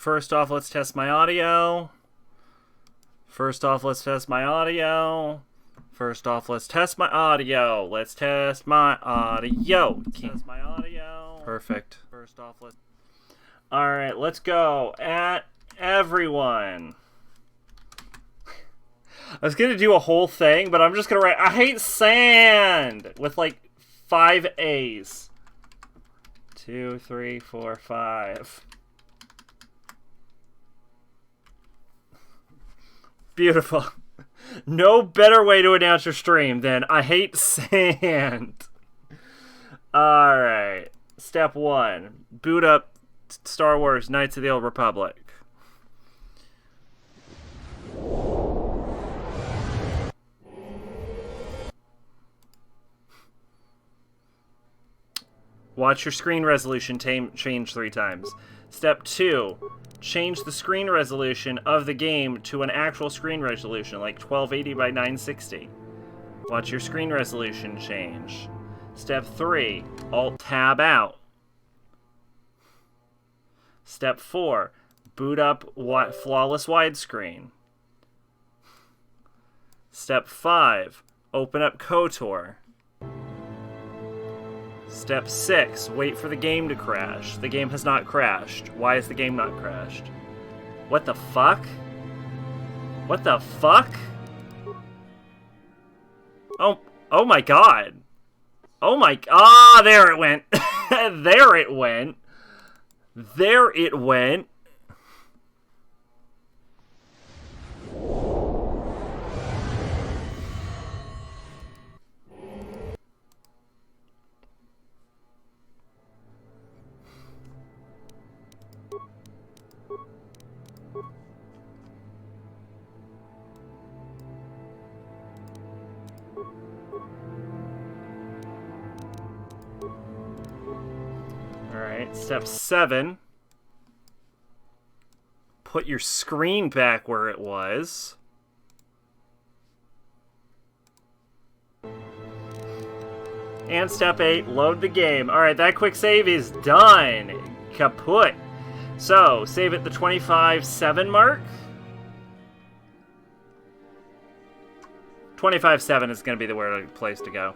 First off, let's test my audio. First off, let's test my audio. First off, let's test my audio. Let's test my audio. Test my audio. Perfect. First off, let's... Alright, let's go. At everyone. I was going to do a whole thing, but I'm just going to write, I hate sand! With like 5 A's. 2, 3, 4, 5. Beautiful. No better way to announce your stream than I hate sand. Alright. Step 1. Boot up Star Wars Knights of the Old Republic. Watch your screen resolution change 3 times. Step 2. Change the screen resolution of the game to an actual screen resolution, like 1280 by 960. Watch your screen resolution change. Step 3. Alt-tab out. Step 4. Boot up flawless widescreen. Step 5. Open up KOTOR. Step 6. Wait for the game to crash. The game has not crashed. Why is the game not crashed? What the fuck? What the fuck? Oh my god. Oh my... Ah, there it went. There it went. There it went. Alright, step 7. Put your screen back where it was. And step 8, load the game. Alright, that quick save is done. Kaput. So, save at the 25-7 mark. 25-7 is going to be the place to go.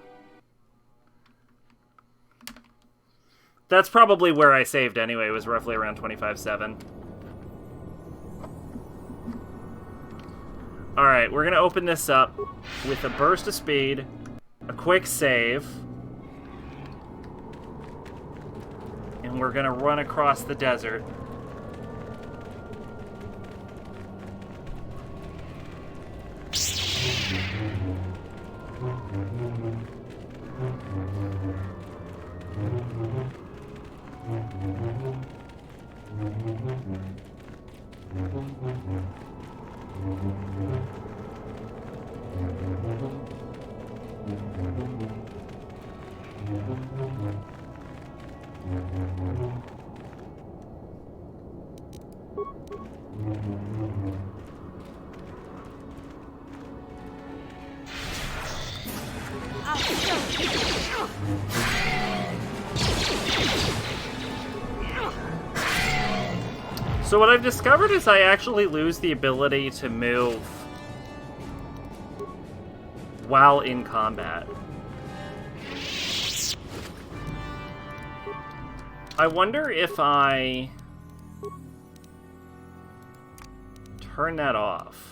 That's probably where I saved anyway. It was roughly around 25-7. Alright, we're going to open this up with a burst of speed, a quick save, and we're going to run across the desert. So what I've discovered is I actually lose the ability to move while in combat. I wonder if I turn that off.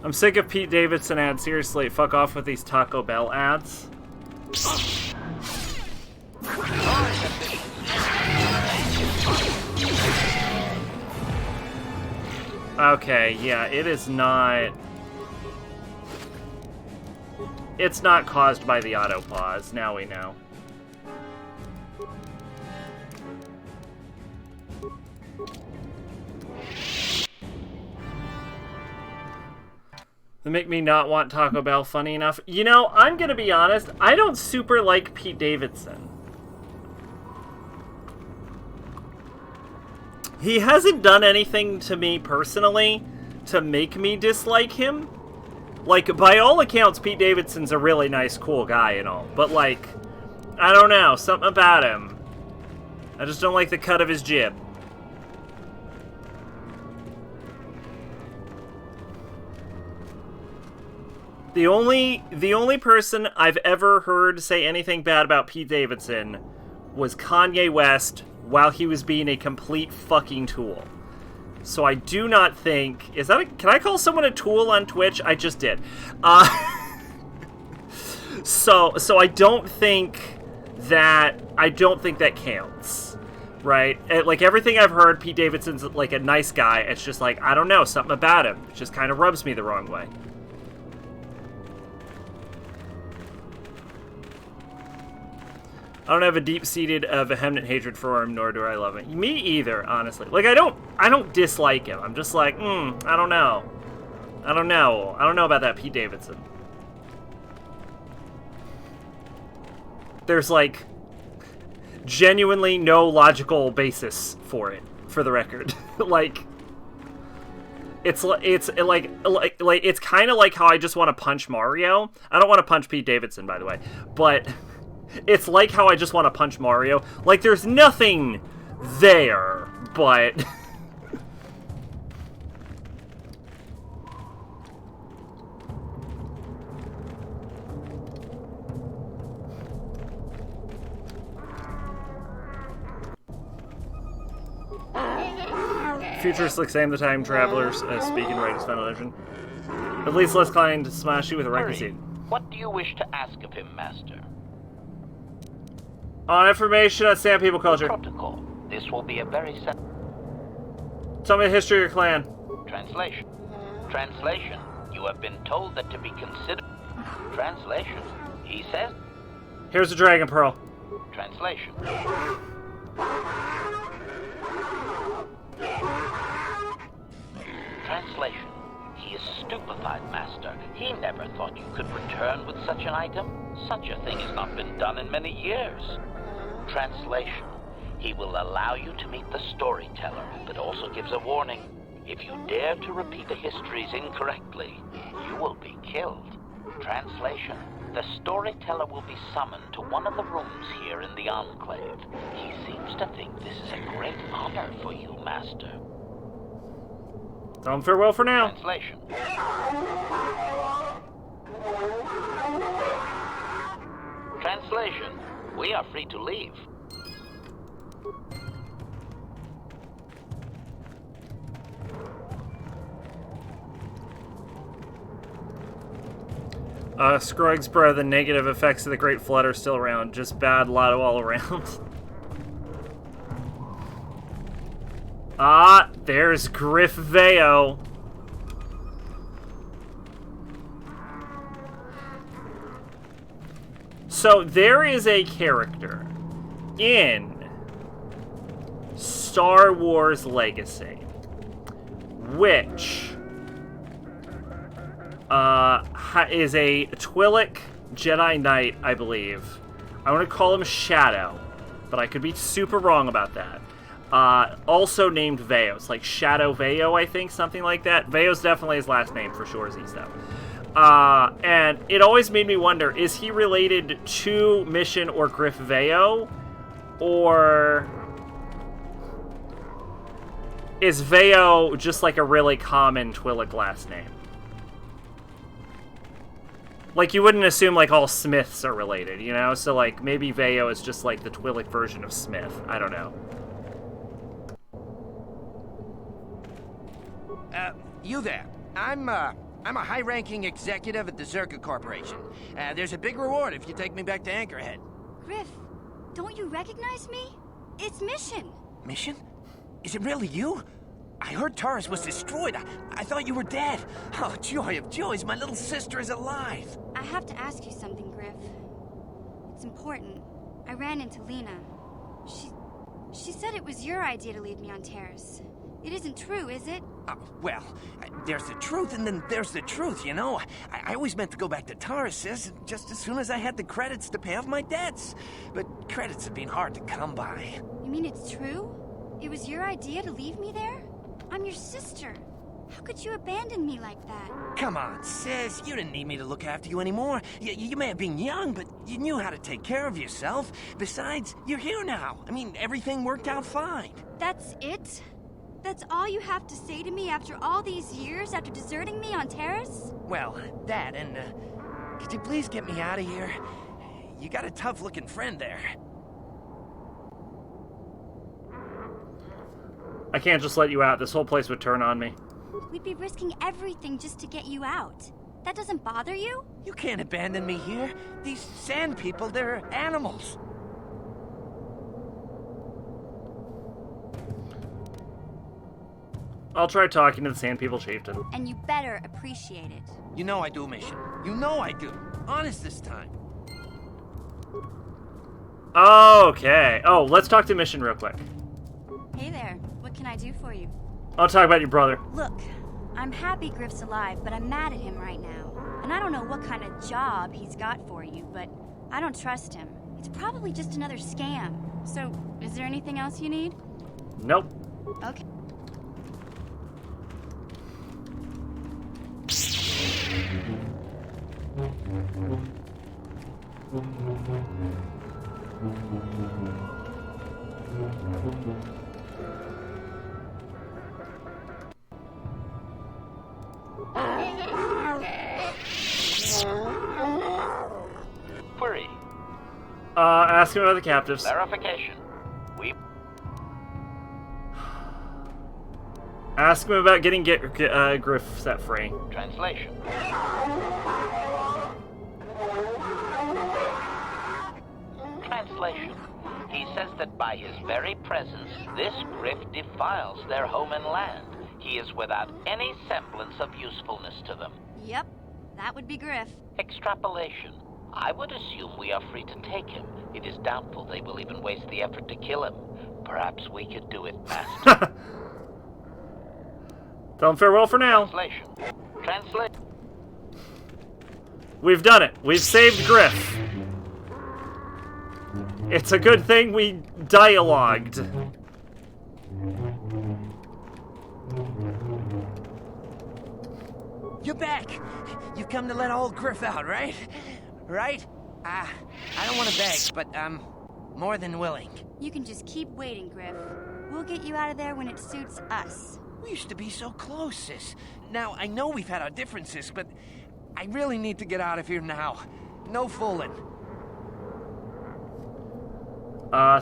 I'm sick of Pete Davidson ads. Seriously, fuck off with these Taco Bell ads. Okay, yeah, it is not... It's not caused by the auto pause, now we know. They make me not want Taco Bell, funny enough. You know, I'm gonna be honest, I don't super like Pete Davidson. He hasn't done anything to me personally to make me dislike him. Like, by all accounts, Pete Davidson's a really nice, cool guy and all. But, like, I don't know. Something about him. I just don't like the cut of his jib. The only person I've ever heard say anything bad about Pete Davidson was Kanye West while he was being a complete fucking tool. So I do not think... Can I call someone a tool on Twitch? I just did. So I don't think that counts. Right? Like, everything I've heard, Pete Davidson's, like, a nice guy. It's just like, I don't know, something about him. It just kind of rubs me the wrong way. I don't have a deep-seated, vehement hatred for him, nor do I love him. Me either, honestly. Like, I don't dislike him. I'm just like, I don't know. I don't know about that Pete Davidson. There's, like, genuinely no logical basis for it, for the record. Like, it's kind of like how I just want to punch Mario. I don't want to punch Pete Davidson, by the way, but it's like how I just want to punch Mario. Like, there's nothing there, but Futuristic same the time travelers speaking right as final edition. At least less inclined to smash you with a record seat. What do you wish to ask of him, Master? On information on Sand People culture. Protocol. This will be a very Tell me the history of your clan. Translation. Translation. You have been told that to be considered. Translation. He says. Here's the Dragon Pearl. Translation. Translation. He is stupefied, Master. He never thought you could return with such an item. Such a thing has not been done in many years. Translation. He will allow you to meet the storyteller, but also gives a warning. If you dare to repeat the histories incorrectly, you will be killed. Translation. The storyteller will be summoned to one of the rooms here in the Enclave. He seems to think this is a great honor for you, Master. Tell him farewell for now. Translation. Translation. We are free to leave. Scruggs, bro, the negative effects of the Great Flood are still around. Just bad lotto all around. Ah, there's Griff Veo. So there is a character in Star Wars Legacy which is a Twi'lek Jedi Knight, I believe. I want to call him Shadow, but I could be super wrong about that. Also named Veo. It's like Shadow Veo, I think, something like that. Veo's definitely his last name for sure, though. And it always made me wonder, is he related to Mission or Griff Veo? Or is Veo just like a really common Twi'lek last name? Like, you wouldn't assume, like, all Smiths are related, you know? So, like, maybe Veo is just, like, the Twi'lek version of Smith. I don't know. You there. I'm a high-ranking executive at the Zerka Corporation. There's a big reward if you take me back to Anchorhead. Griff, don't you recognize me? It's Mission. Mission? Is it really you? I heard Taurus was destroyed. I thought you were dead. Oh, joy of joys, my little sister is alive. I have to ask you something, Griff. It's important. I ran into Lena. She said it was your idea to leave me on Terrace. It isn't true, is it? Well, there's the truth and then there's the truth, you know? I always meant to go back to Taurus just as soon as I had the credits to pay off my debts. But credits have been hard to come by. You mean it's true? It was your idea to leave me there? I'm your sister. How could you abandon me like that? Come on, sis. You didn't need me to look after you anymore. You may have been young, but you knew how to take care of yourself. Besides, you're here now. I mean, everything worked out fine. That's it? That's all you have to say to me after all these years, after deserting me on Terrace? Well, that and, could you please get me out of here? You got a tough-looking friend there. I can't just let you out. This whole place would turn on me. We'd be risking everything just to get you out. That doesn't bother you? You can't abandon me here. These sand people, they're animals. I'll try talking to the Sand People Chieftain. And you better appreciate it. You know I do, Mission. You know I do. Honest this time. Okay. Oh, let's talk to Mission real quick. Hey there, what can I do for you? I'll talk about your brother. Look, I'm happy Griff's alive, but I'm mad at him right now. And I don't know what kind of job he's got for you, but I don't trust him. It's probably just another scam. So, is there anything else you need? Nope. Okay. Query. Ask him about the captives. Clarification. We... Ask him about getting Griff set free. Translation. Translation. He says that by his very presence, this Griff defiles their home and land. He is without any semblance of usefulness to them. Yep, that would be Griff. Extrapolation. I would assume we are free to take him. It is doubtful they will even waste the effort to kill him. Perhaps we could do it, Master. Tell him farewell for now. Translation. Translate. We've done it. We've saved Griff. It's a good thing we dialogued. You're back. You've come to let old Griff out, right? Right? I don't want to beg, but I'm more than willing. You can just keep waiting, Griff. We'll get you out of there when it suits us. We used to be so close, sis. Now, I know we've had our differences, but I really need to get out of here now. No fooling.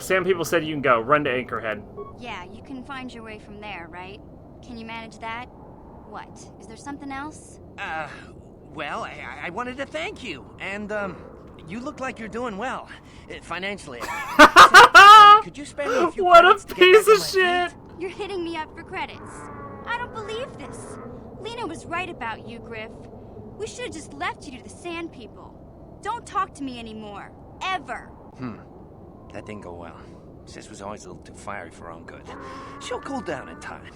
Sand People said you can go. Run to Anchorhead. Yeah, you can find your way from there, right? Can you manage that? What? Is there something else? Well, I wanted to thank you, and, you look like you're doing well, financially. Could you spare me a few What a credits to get piece back on of my shit! feet? You're hitting me up for credits. I don't believe this. Lena was right about you, Griff. We should have just left you to the Sand People. Don't talk to me anymore. Ever. That didn't go well. Sis was always a little too fiery for her own good. She'll cool down in time.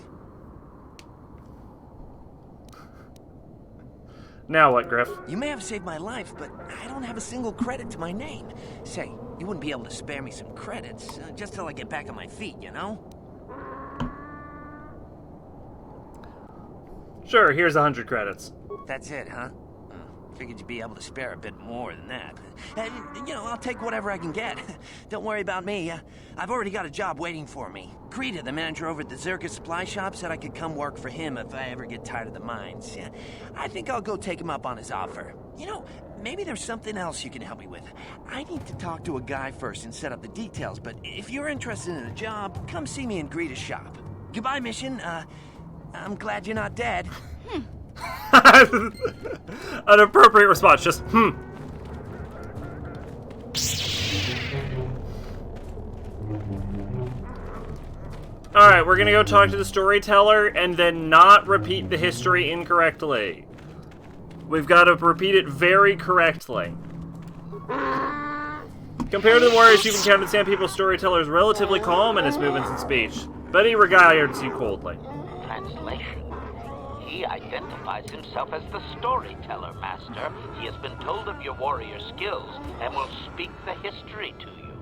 Now what, Griff? You may have saved my life, but I don't have a single credit to my name. Say, you wouldn't be able to spare me some credits, just till I get back on my feet, you know? Sure, here's 100 credits. That's it, huh? Figured you'd be able to spare a bit more than that. You know, I'll take whatever I can get. Don't worry about me. I've already got a job waiting for me. Krita, the manager over at the Zirka supply shop, said I could come work for him if I ever get tired of the mines. Yeah, I think I'll go take him up on his offer. You know, maybe there's something else you can help me with. I need to talk to a guy first and set up the details, but if you're interested in a job, come see me in Greta's shop. Goodbye, Mission. I'm glad you're not dead. An appropriate response, just, Alright, we're gonna go talk to the storyteller and then not repeat the history incorrectly. We've got to repeat it very correctly. Compared to the warriors you've encountered, Sand People's storyteller is relatively calm in his movements and speech, but he regards you coldly. Translation. He identifies himself as the storyteller, Master. He has been told of your warrior skills and will speak the history to you.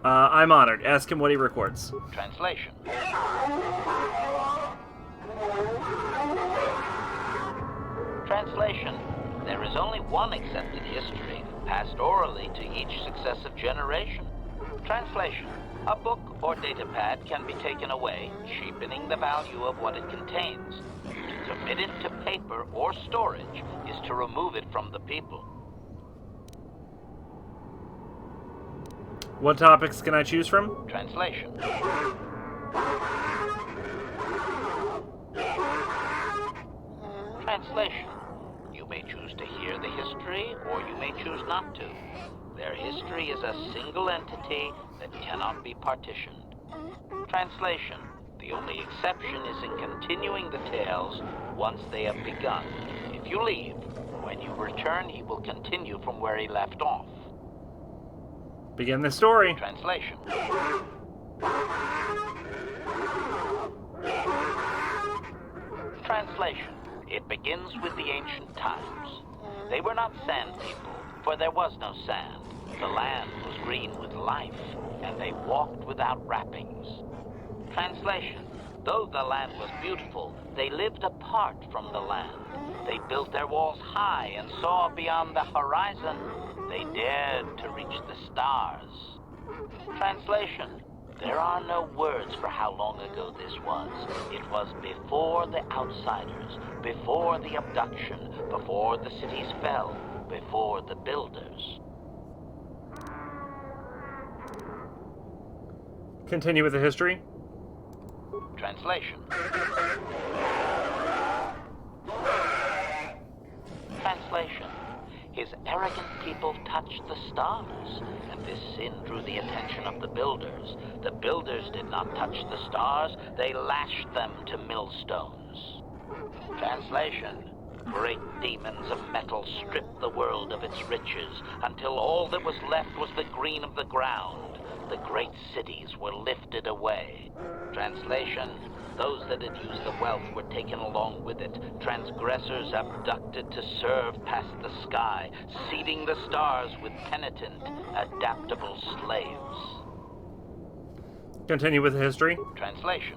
I'm honored. Ask him what he records. Translation. Translation. There is only one accepted history, passed orally to each successive generation. Translation. A book or datapad can be taken away, cheapening the value of what it contains. To commit it to paper or storage is to remove it from the people. What topics can I choose from? Translation. Translation. You may choose to hear the history, or you may choose not to. Their history is a single entity that cannot be partitioned. Translation. The only exception is in continuing the tales once they have begun. If you leave, when you return, he will continue from where he left off. Begin the story. Translation. Translation. It begins with the ancient times. They were not sand people, for there was no sand. The land was green with life, and they walked without wrappings. Translation. Though the land was beautiful, they lived apart from the land. They built their walls high and saw beyond the horizon. They dared to reach the stars. Translation. There are no words for how long ago this was. It was before the outsiders, before the abduction, before the cities fell, before the builders. Continue with the history. Translation. Translation. His arrogant people touched the stars, and this sin drew the attention of the builders. The builders did not touch the stars, they lashed them to millstones. Translation. Great demons of metal stripped the world of its riches, until all that was left was the green of the ground. The great cities were lifted away. Translation. Those that had used the wealth were taken along with it. Transgressors abducted to serve past the sky, seeding the stars with penitent, adaptable slaves. Continue with the history. Translation.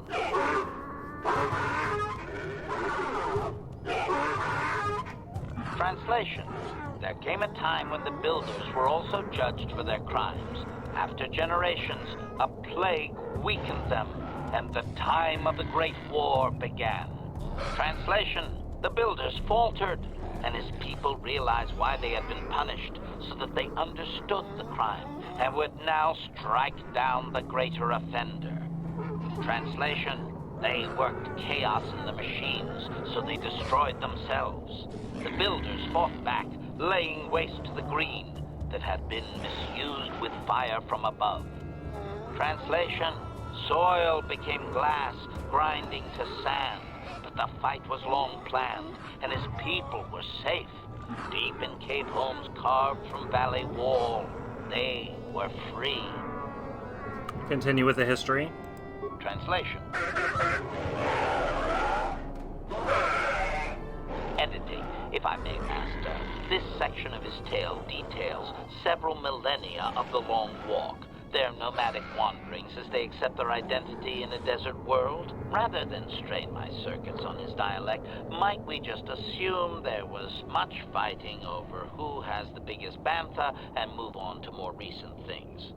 Translation. There came a time when the builders were also judged for their crimes. After generations, a plague weakened them, and the time of the Great War began. Translation. The builders faltered, and his people realized why they had been punished, so that they understood the crime, and would now strike down the greater offender. Translation. They worked chaos in the machines, so they destroyed themselves. The builders fought back, laying waste to the green that had been misused with fire from above. Translation. Soil became glass, grinding to sand, but the fight was long planned, and his people were safe. Deep in cave homes carved from valley wall, they were free. Continue with the history. Translation. Editing, if I may, Master. This section of his tale details several millennia of the Long Walk, their nomadic wanderings as they accept their identity in a desert world. Rather than strain my circuits on his dialect, might we just assume there was much fighting over who has the biggest bantha and move on to more recent things?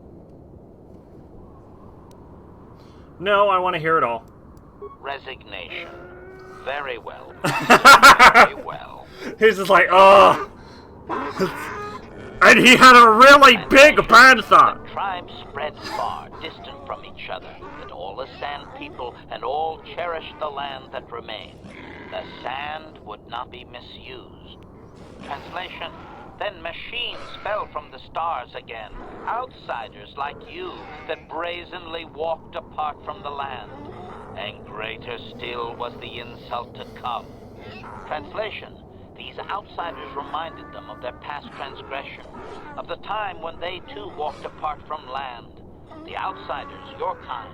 No, I want to hear it all. Resignation. Very well. Very well. He's just like, oh. And he had a really big bantha. The tribes spread far, distant from each other, but all as sand people, and all cherished the land that remained. The sand would not be misused. Translation. Then machines fell from the stars again, outsiders like you that brazenly walked apart from the land. And greater still was the insult to come. Translation. These outsiders reminded them of their past transgression, of the time when they too walked apart from land. The outsiders, your kind,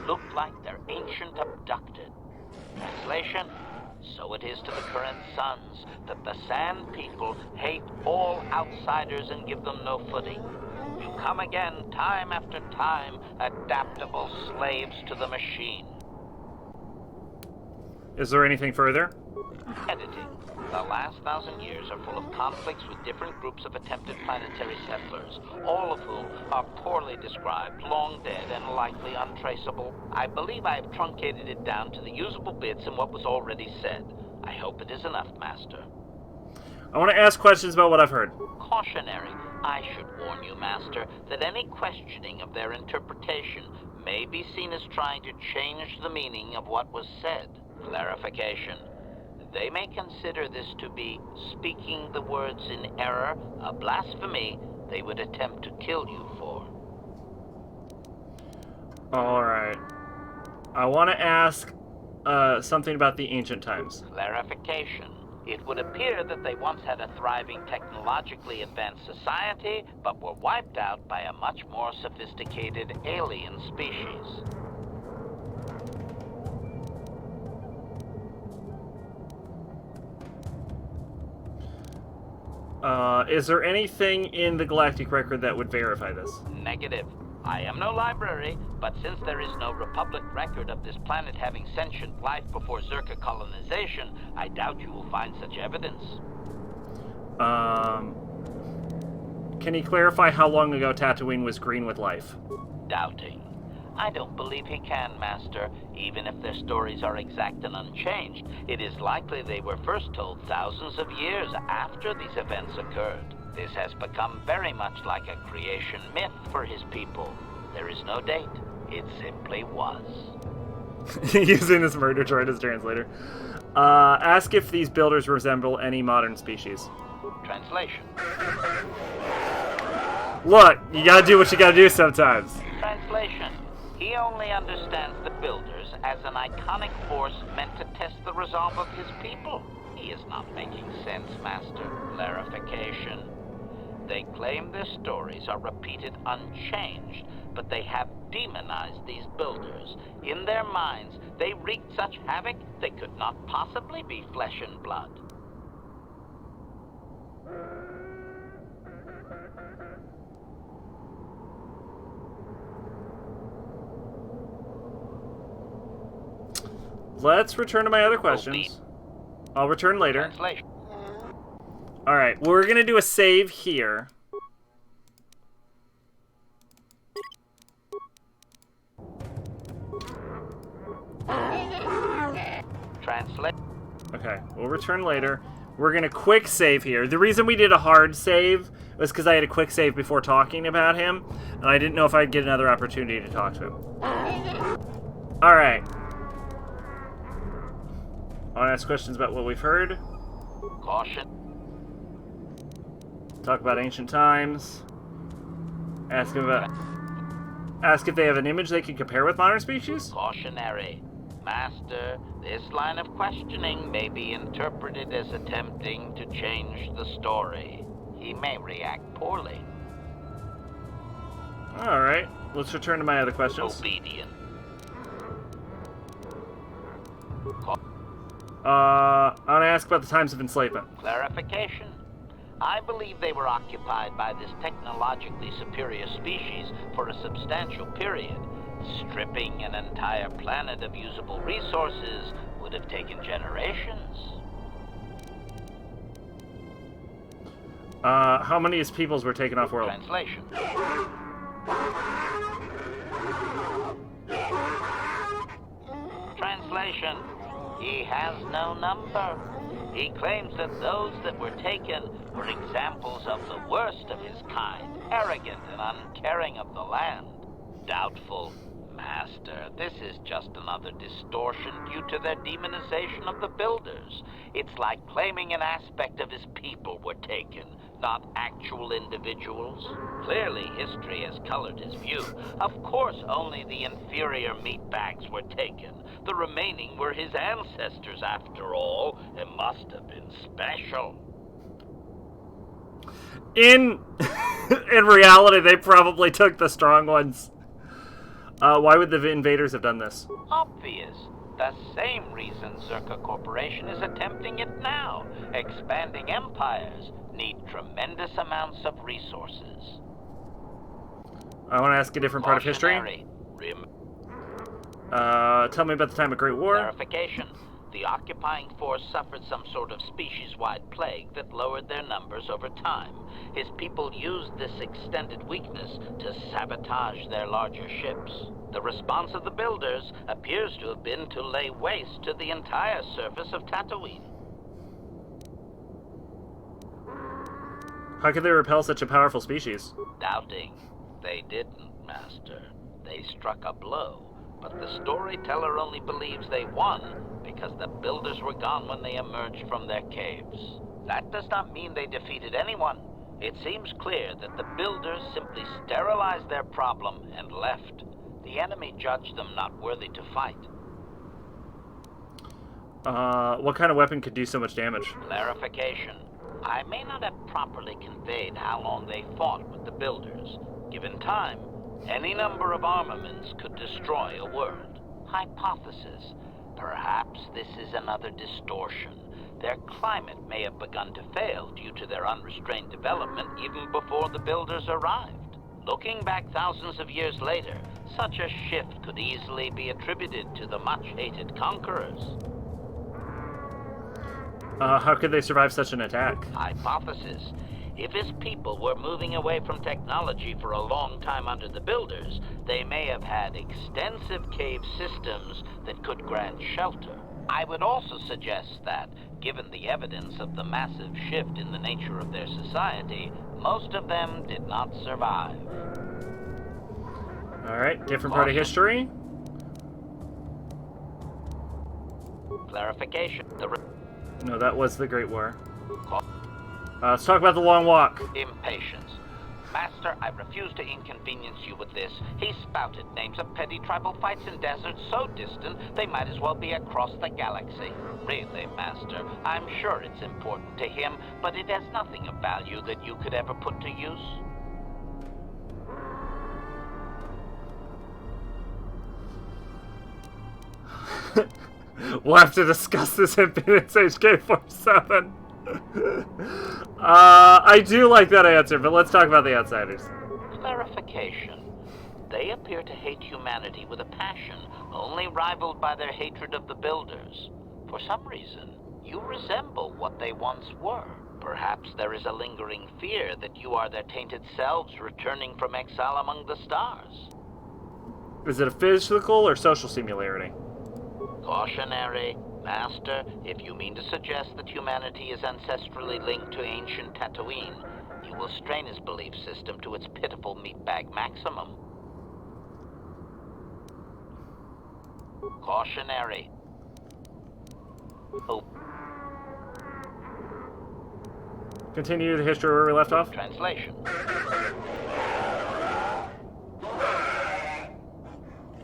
looked like their ancient abducted. Translation. So it is to the current sons that the Sand People hate all outsiders and give them no footing. You come again time after time, adaptable slaves to the machine. Is there anything further? Editing. The last 1,000 years are full of conflicts with different groups of attempted planetary settlers, all of whom are poorly described, long dead, and likely untraceable. I believe I have truncated it down to the usable bits in what was already said. I hope it is enough, Master. I want to ask questions about what I've heard. Cautionary. I should warn you, Master, that any questioning of their interpretation may be seen as trying to change the meaning of what was said. Clarification. They may consider this to be speaking the words in error, a blasphemy they would attempt to kill you for. Alright. I want to ask something about the ancient times. Clarification. It would appear that they once had a thriving technologically advanced society, but were wiped out by a much more sophisticated alien species. Is there anything in the Galactic Record that would verify this? Negative. I am no library, but since there is no Republic record of this planet having sentient life before Zerka colonization, I doubt you will find such evidence. Can you clarify how long ago Tatooine was green with life? Doubting. I don't believe he can, Master. Even if their stories are exact and unchanged, it is likely they were first told thousands of years after these events occurred. This has become very much like a creation myth for his people. There is no date. It simply was. Using this murder droid as translator. Ask if these builders resemble any modern species. Translation. Look, you gotta do what you gotta do sometimes. Translation. He only understands the builders as an iconic force meant to test the resolve of his people. He is not making sense, Master. Clarification. They claim their stories are repeated unchanged, but they have demonized these builders. In their minds, they wreaked such havoc they could not possibly be flesh and blood. Let's return to my other questions. I'll return later. Translation. Alright, we're gonna do a save here. Translate. Okay, we'll return later. We're gonna quick save here. The reason we did a hard save was because I had a quick save before talking about him, and I didn't know if I'd get another opportunity to talk to him. Alright. I want to ask questions about what we've heard. Caution. Talk about ancient times. Ask if they have an image they can compare with modern species. Cautionary. Master, this line of questioning may be interpreted as attempting to change the story. He may react poorly. Alright, let's return to my other questions. Obedient. I want to ask about the times of enslavement. Clarification. I believe they were occupied by this technologically superior species for a substantial period. Stripping an entire planet of usable resources would have taken generations. How many of his peoples were taken off world? Translation. Translation. He has no number. He claims that those that were taken were examples of the worst of his kind, arrogant and uncaring of the land. Doubtful, Master. This is just another distortion due to their demonization of the builders. It's like claiming an aspect of his people were taken, not actual individuals. Clearly, history has colored his view. Of course, only the inferior meatbags were taken. The remaining were his ancestors, after all. It must have been special. In reality, they probably took the strong ones. Why would the invaders have done this? Obvious. The same reason Zerka Corporation is attempting it now. Expanding empires need tremendous amounts of resources. I want to ask a different part of history. Tell me about the time of Great War. Clarification. The occupying force suffered some sort of species-wide plague that lowered their numbers over time. His people used this extended weakness to sabotage their larger ships. The response of the builders appears to have been to lay waste to the entire surface of Tatooine. How could they repel such a powerful species? Doubting. They didn't, Master. They struck a blow. But the storyteller only believes they won because the builders were gone when they emerged from their caves. That does not mean they defeated anyone. It seems clear that the builders simply sterilized their problem and left. The enemy judged them not worthy to fight. What kind of weapon could do so much damage? Clarification. I may not have properly conveyed how long they fought with the builders. Given time, any number of armaments could destroy a world. Hypothesis. Perhaps this is another distortion. Their climate may have begun to fail due to their unrestrained development even before the builders arrived. Looking back thousands of years later, such a shift could easily be attributed to the much-hated conquerors. How could they survive such an attack? Hypothesis. If his people were moving away from technology for a long time under the builders, they may have had extensive cave systems that could grant shelter. I would also suggest that, given the evidence of the massive shift in the nature of their society, most of them did not survive. Alright, different part of history. Clarification. No, that was the Great War. Let's talk about the Long Walk. Impatience. Master, I refuse to inconvenience you with this. He spouted names of petty tribal fights in deserts so distant they might as well be across the galaxy. Really, Master, I'm sure it's important to him, but it has nothing of value that you could ever put to use. We'll have to discuss this in Phoenix HK47. I do like that answer, but let's talk about the Outsiders. Clarification. They appear to hate humanity with a passion only rivaled by their hatred of the builders. For some reason, you resemble what they once were. Perhaps there is a lingering fear that you are their tainted selves returning from exile among the stars. Is it a physical or social similarity? Cautionary. Master, if you mean to suggest that humanity is ancestrally linked to ancient Tatooine, you will strain his belief system to its pitiful meatbag maximum. Cautionary. Oh. Continue the history where we left off. Translation.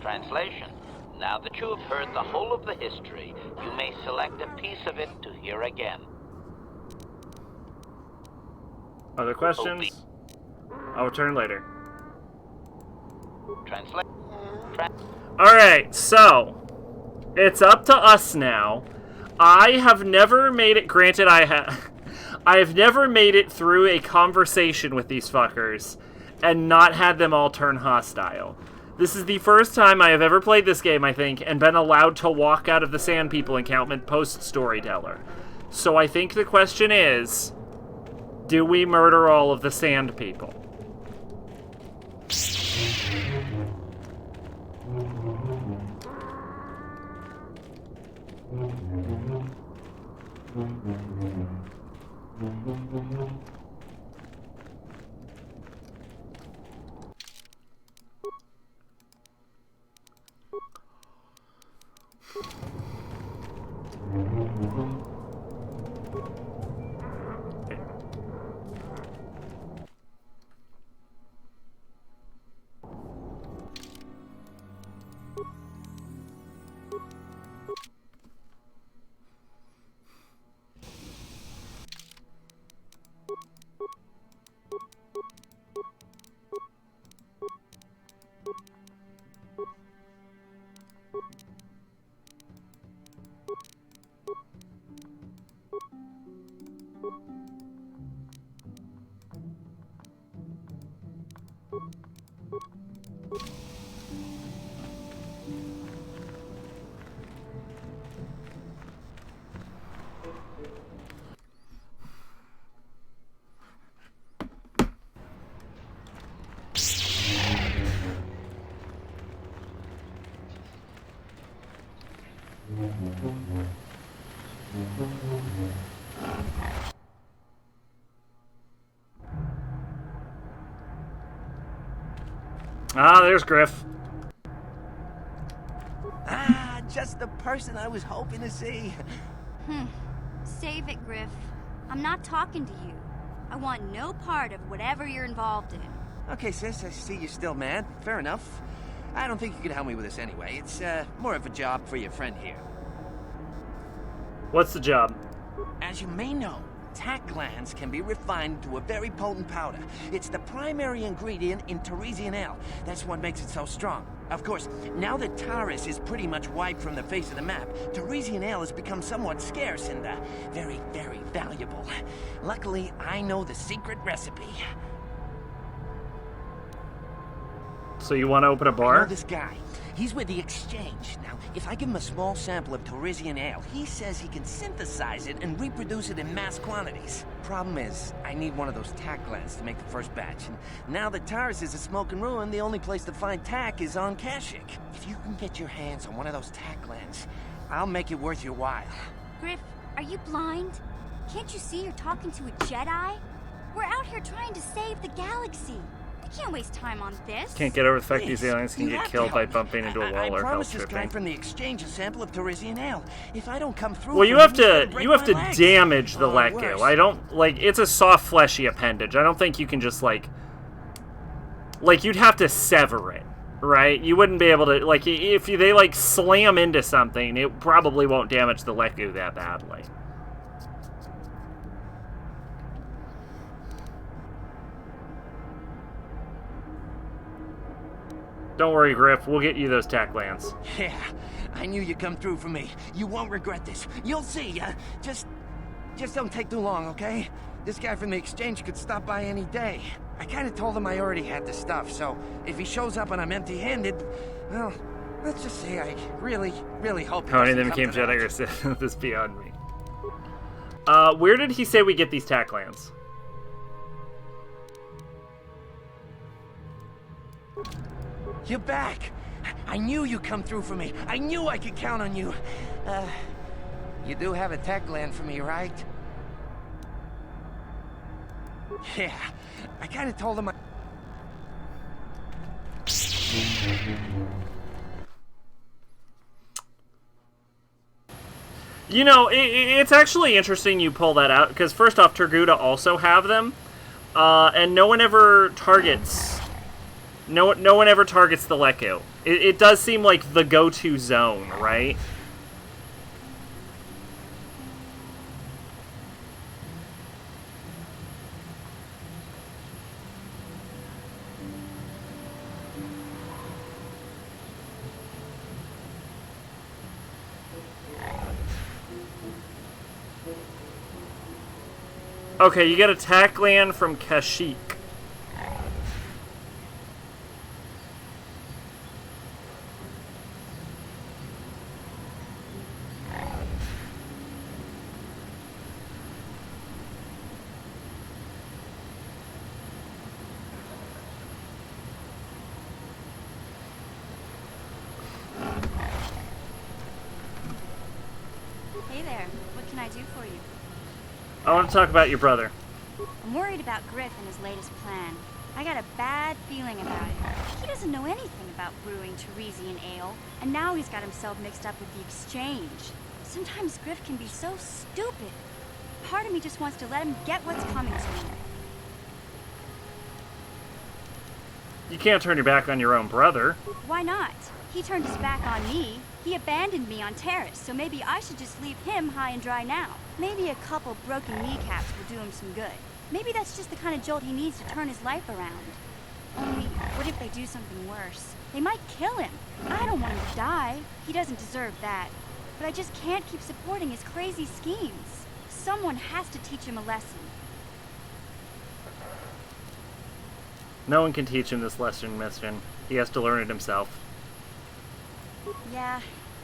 Translation. Now that you have heard the whole of the history, you may select a piece of it to hear again. Other questions? I'll return later. Translate. Alright, so it's up to us now. I have never made it, granted I have never made it through a conversation with these fuckers and not had them all turn hostile. This is the first time I have ever played this game, I think, and been allowed to walk out of the Sand People encampment post-storyteller. So I think the question is, do we murder all of the Sand People? Ah, there's Griff. Ah, just the person I was hoping to see. Save it, Griff. I'm not talking to you. I want no part of whatever you're involved in. Okay, sis, I see you're still mad. Fair enough. I don't think you can help me with this anyway. It's more of a job for your friend here. What's the job? As you may know, tack glands can be refined to a very potent powder. It's the primary ingredient in Teresian ale. That's what makes it so strong. Of course, now that Taurus is pretty much wiped from the face of the map, Teresian ale has become somewhat scarce and very, very valuable. Luckily, I know the secret recipe. So you want to open a I know bar? this guy. He's with the Exchange. Now, if I give him a small sample of Teresian ale, he says he can synthesize it and reproduce it in mass quantities. Problem is, I need one of those tack glands to make the first batch. And now that Taurus is a smoking ruin, the only place to find tack is on Kashyyyk. If you can get your hands on one of those tack glands, I'll make it worth your while. Griff, are you blind? Can't you see you're talking to a Jedi? We're out here trying to save the galaxy. We can't waste time on this. Can't get over the fact Please, these aliens can you get have to killed by help me. bumping into a wall I or hell promised this guy tripping. from the Exchange a sample of Teresian ale. If I don't come through, Well, you for have him, he's gonna to break my legs. damage the Or Leku. worse. I don't like it's a soft fleshy appendage. I don't think you can just like you'd have to sever it, right? You wouldn't be able to like if they like slam into something, it probably won't damage the Leku that badly. Don't worry, Griff. We'll get you those tack glands. Yeah, I knew you'd come through for me. You won't regret this. You'll see. Just don't take too long, okay? This guy from the Exchange could stop by any day. I kind of told him I already had the stuff, so if he shows up and I'm empty-handed, well, let's just say I really, really hope. How many of them became Jedi or Sith? This is beyond me. Where did he say we get these tack glands? You're back. I knew you'd come through for me. I knew I could count on you. You do have a tack gland for me, right? Yeah, I kind of told him You know, it's actually interesting you pull that out, because first off, Turguda also have them, and no one ever targets... No one ever targets the Leku. It does seem like the go-to zone, right? Okay, you get a tack gland from Kashyyyk. Hey there, what can I do for you? I want to talk about your brother. I'm worried about Griff and his latest plan. I got a bad feeling about it. He doesn't know anything about brewing Teresian ale, and now he's got himself mixed up with the Exchange. Sometimes Griff can be so stupid. Part of me just wants to let him get what's coming to him. You can't turn your back on your own brother. Why not? He turned his back on me. He abandoned me on Terrace, so maybe I should just leave him high and dry now. Maybe a couple broken kneecaps will do him some good. Maybe that's just the kind of jolt he needs to turn his life around. Only, what if they do something worse? They might kill him. I don't want him to die. He doesn't deserve that. But I just can't keep supporting his crazy schemes. Someone has to teach him a lesson. No one can teach him this lesson, Mission. He has to learn it himself. Yeah,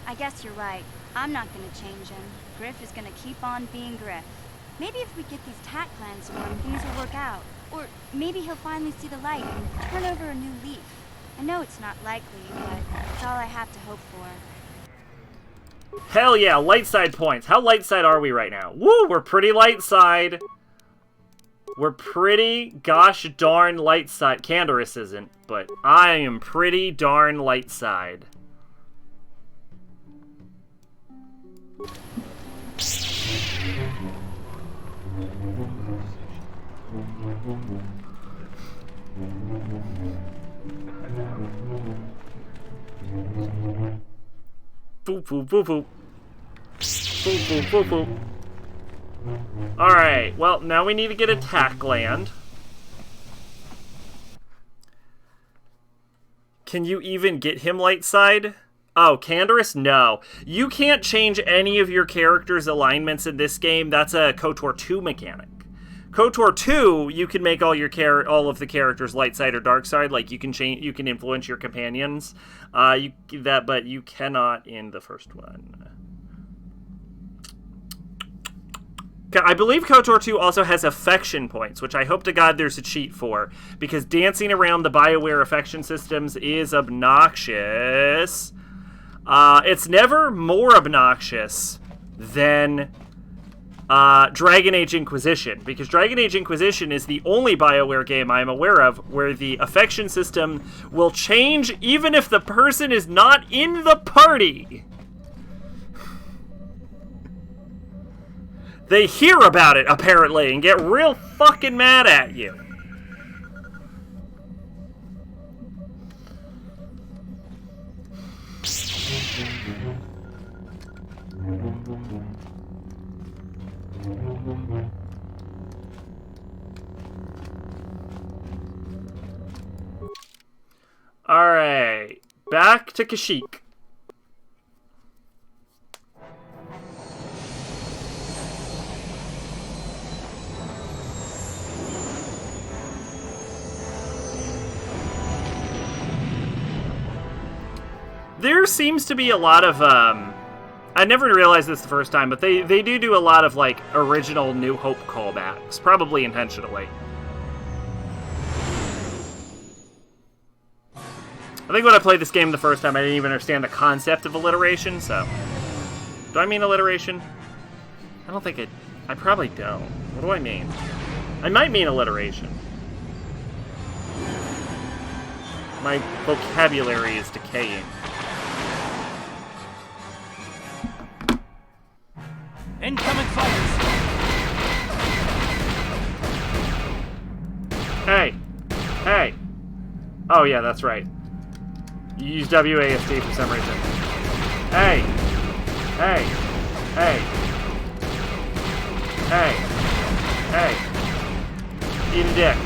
I guess you're right. I'm not gonna change him. Griff is gonna keep on being Griff. Maybe if we get these tack glands to him, things will work out. Or maybe he'll finally see the light and turn over a new leaf. I know it's not likely, but it's all I have to hope for. Hell yeah, light side points. How light side are we right now? Woo, we're pretty light side. We're pretty gosh darn light side. Candorus isn't, but I am pretty darn light side. Boop, boop, boop, boop. Boop, boop, boop, boop. Alright, well, now we need to get attack land. Can you even get him light side? Oh, Candorus? No. You can't change any of your character's alignments in this game. That's a KOTOR 2 mechanic. KOTOR 2, you can make all of the characters light side or dark side. Like you can influence your companions. But you cannot in the first one. I believe KOTOR 2 also has affection points, which I hope to God there's a cheat for, because dancing around the BioWare affection systems is obnoxious. It's never more obnoxious than Dragon Age Inquisition, because Dragon Age Inquisition is the only BioWare game I'm aware of where the affection system will change even if the person is not in the party. They hear about it, apparently, and get real fucking mad at you. Alright, back to Kashyyyk. There seems to be a lot of, I never realized this the first time, but they do a lot of, like, original New Hope callbacks, probably intentionally. I think when I played this game the first time, I didn't even understand the concept of alliteration, so... Do I mean alliteration? I don't think I probably don't. What do I mean? I might mean alliteration. My vocabulary is decaying. Incoming fighters! Hey! Hey! Oh yeah, that's right. You use WASD for some reason. Hey! Hey! Hey! Hey! Hey! Eat a dick.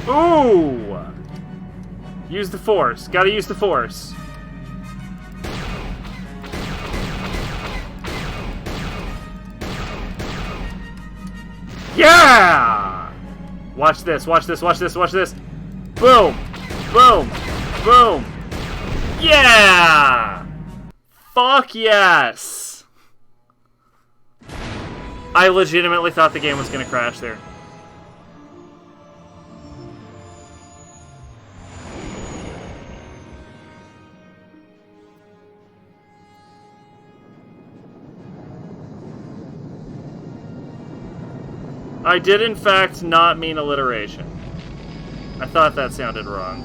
Ooh! Use the force. Gotta use the force. Yeah! Watch this, watch this, watch this, watch this. Boom! Boom! Boom! Yeah! Fuck yes! I legitimately thought the game was gonna crash there. I did, in fact, not mean alliteration. I thought that sounded wrong.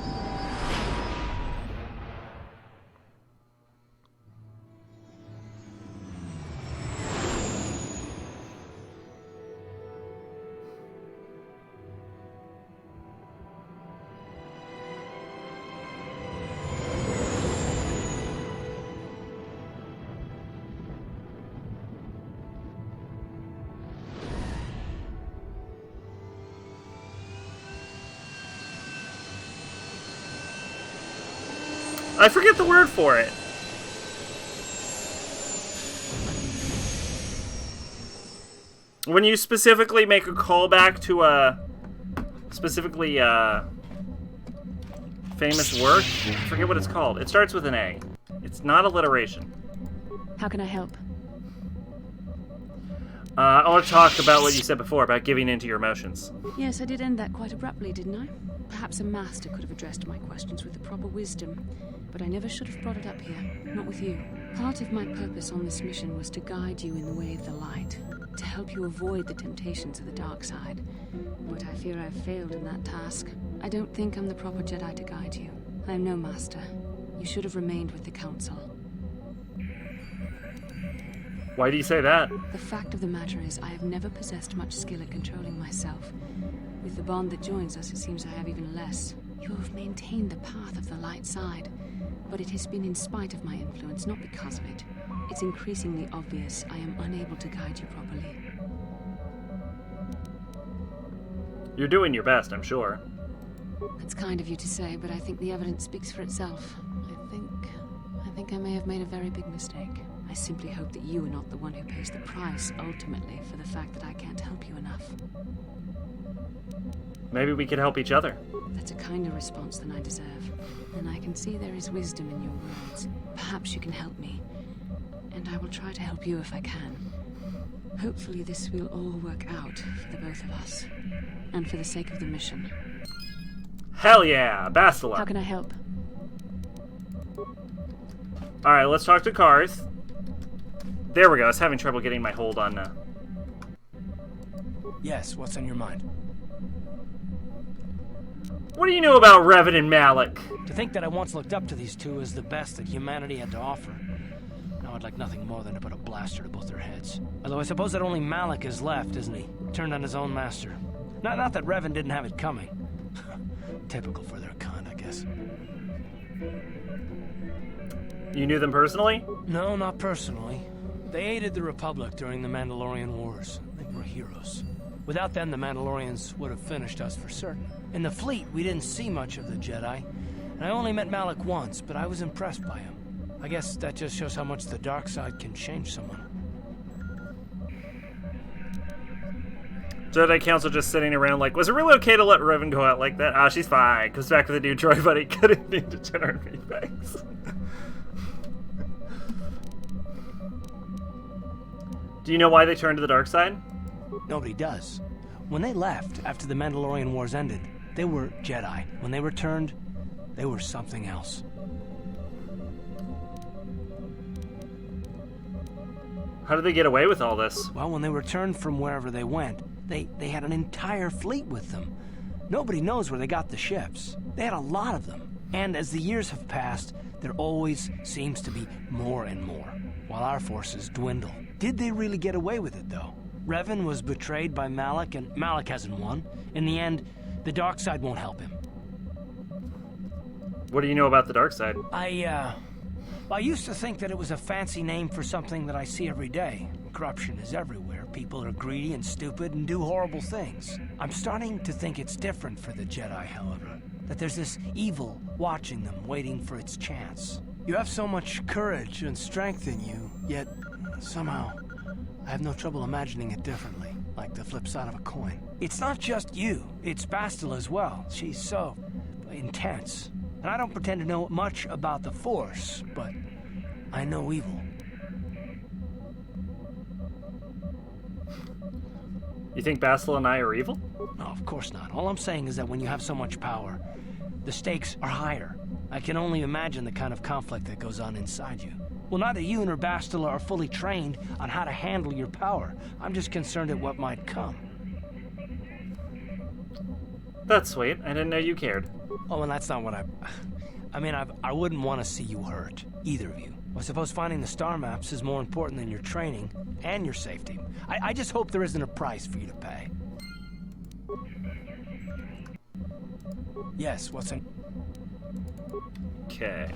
I forget the word for it. When you specifically make a callback to a specifically famous work, I forget what it's called. It starts with an A. It's not alliteration. How can I help? I want to talk about what you said before about giving in to your emotions. Yes, I did end that quite abruptly, didn't I? Perhaps a master could have addressed my questions with the proper wisdom, but I never should have brought it up here, not with you. Part of my purpose on this mission was to guide you in the way of the light, to help you avoid the temptations of the dark side. But I fear I've failed in that task. I don't think I'm the proper Jedi to guide you. I am no master. You should have remained with the Council. Why do you say that? The fact of the matter is, I have never possessed much skill at controlling myself. With the bond that joins us, it seems I have even less. You have maintained the path of the light side, but it has been in spite of my influence, not because of it. It's increasingly obvious I am unable to guide you properly. You're doing your best, I'm sure. That's kind of you to say, but I think the evidence speaks for itself. I think I may have made a very big mistake. I simply hope that you are not the one who pays the price, ultimately, for the fact that I can't help you enough. Maybe we could help each other. That's a kinder response than I deserve. And I can see there is wisdom in your words. Perhaps you can help me. And I will try to help you if I can. Hopefully this will all work out for the both of us. And for the sake of the mission. Hell yeah, Bastila. How can I help? Alright, let's talk to Cars. There we go, I was having trouble getting my hold on... Yes, what's on your mind? What do you know about Revan and Malik? To think that I once looked up to these two as the best that humanity had to offer. Now I'd like nothing more than to put a blaster to both their heads. Although I suppose that only Malik is left, isn't he? Turned on his own master. Not that Revan didn't have it coming. Typical for their kind, I guess. You knew them personally? No, not personally. They aided the Republic during the Mandalorian Wars. They were heroes. Without them, the Mandalorians would have finished us for certain. In the fleet, we didn't see much of the Jedi. And I only met Malik once, but I was impressed by him. I guess that just shows how much the dark side can change someone. Jedi Council just sitting around like, was it really okay to let Revan go out like that? Ah, she's fine. Goes back with the new droid buddy. Couldn't need to generate me, thanks. Do you know why they turned to the dark side? Nobody does. When they left after the Mandalorian Wars ended, they were Jedi. When they returned, they were something else. How did they get away with all this? Well, when they returned from wherever they went, they had an entire fleet with them. Nobody knows where they got the ships. They had a lot of them. And as the years have passed, there always seems to be more and more, while our forces dwindle. Did they really get away with it, though? Revan was betrayed by Malik, and Malik hasn't won. In the end, the dark side won't help him. What do you know about the dark side? I used to think that it was a fancy name for something that I see every day. Corruption is everywhere. People are greedy and stupid and do horrible things. I'm starting to think it's different for the Jedi, however. That there's this evil watching them, waiting for its chance. You have so much courage and strength in you, yet somehow I have no trouble imagining it differently, like the flip side of a coin. It's not just you, it's Bastila as well. She's so intense. And I don't pretend to know much about the Force, but I know evil. You think Bastila and I are evil? No, of course not. All I'm saying is that when you have so much power, the stakes are higher. I can only imagine the kind of conflict that goes on inside you. Well, neither you nor Bastila are fully trained on how to handle your power. I'm just concerned at what might come. That's sweet. I didn't know you cared. Oh, and that's not what I wouldn't want to see you hurt, either of you. I suppose finding the star maps is more important than your training and your safety. I just hope there isn't a price for you to pay. Yes, what's in... Okay.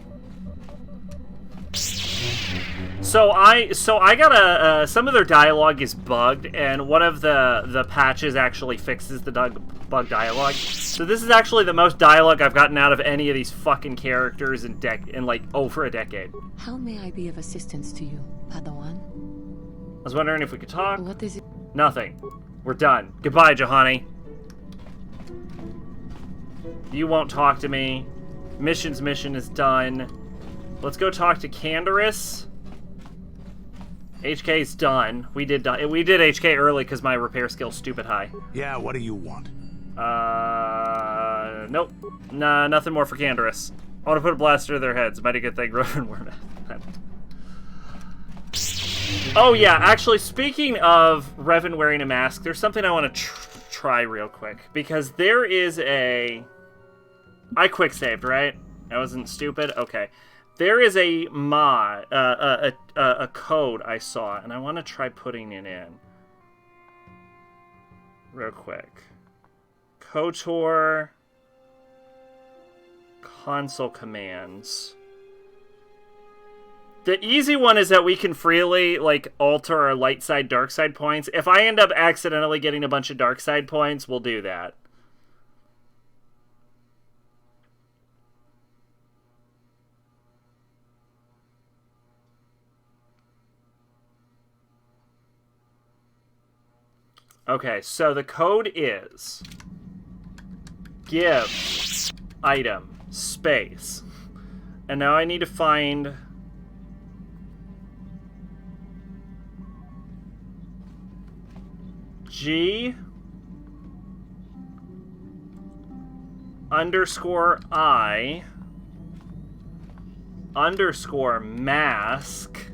So I got some of their dialogue is bugged, and one of the patches actually fixes the bug dialogue. So this is actually the most dialogue I've gotten out of any of these fucking characters in like over a decade. How may I be of assistance to you, Padawan? I was wondering if we could talk. What is it? Nothing. We're done. Goodbye, Juhani. You won't talk to me. Mission is done. Let's go talk to Canderous. HK's done. We did HK early because my repair skill's stupid high. Yeah, what do you want? Nope. Nah, nothing more for Canderous. I want to put a blaster to their heads. Mighty good thing Rowan were mad. Oh yeah, actually, speaking of Revan wearing a mask, there's something I want to try real quick. Because there is a... I quick saved, right? I wasn't stupid? Okay. There is a mod, a code I saw, and I want to try putting it in. Real quick. KOTOR console commands. The easy one is that we can freely, like, alter our light side, dark side points. If I end up accidentally getting a bunch of dark side points, we'll do that. Okay, so the code is give item space. And now I need to find G underscore I underscore mask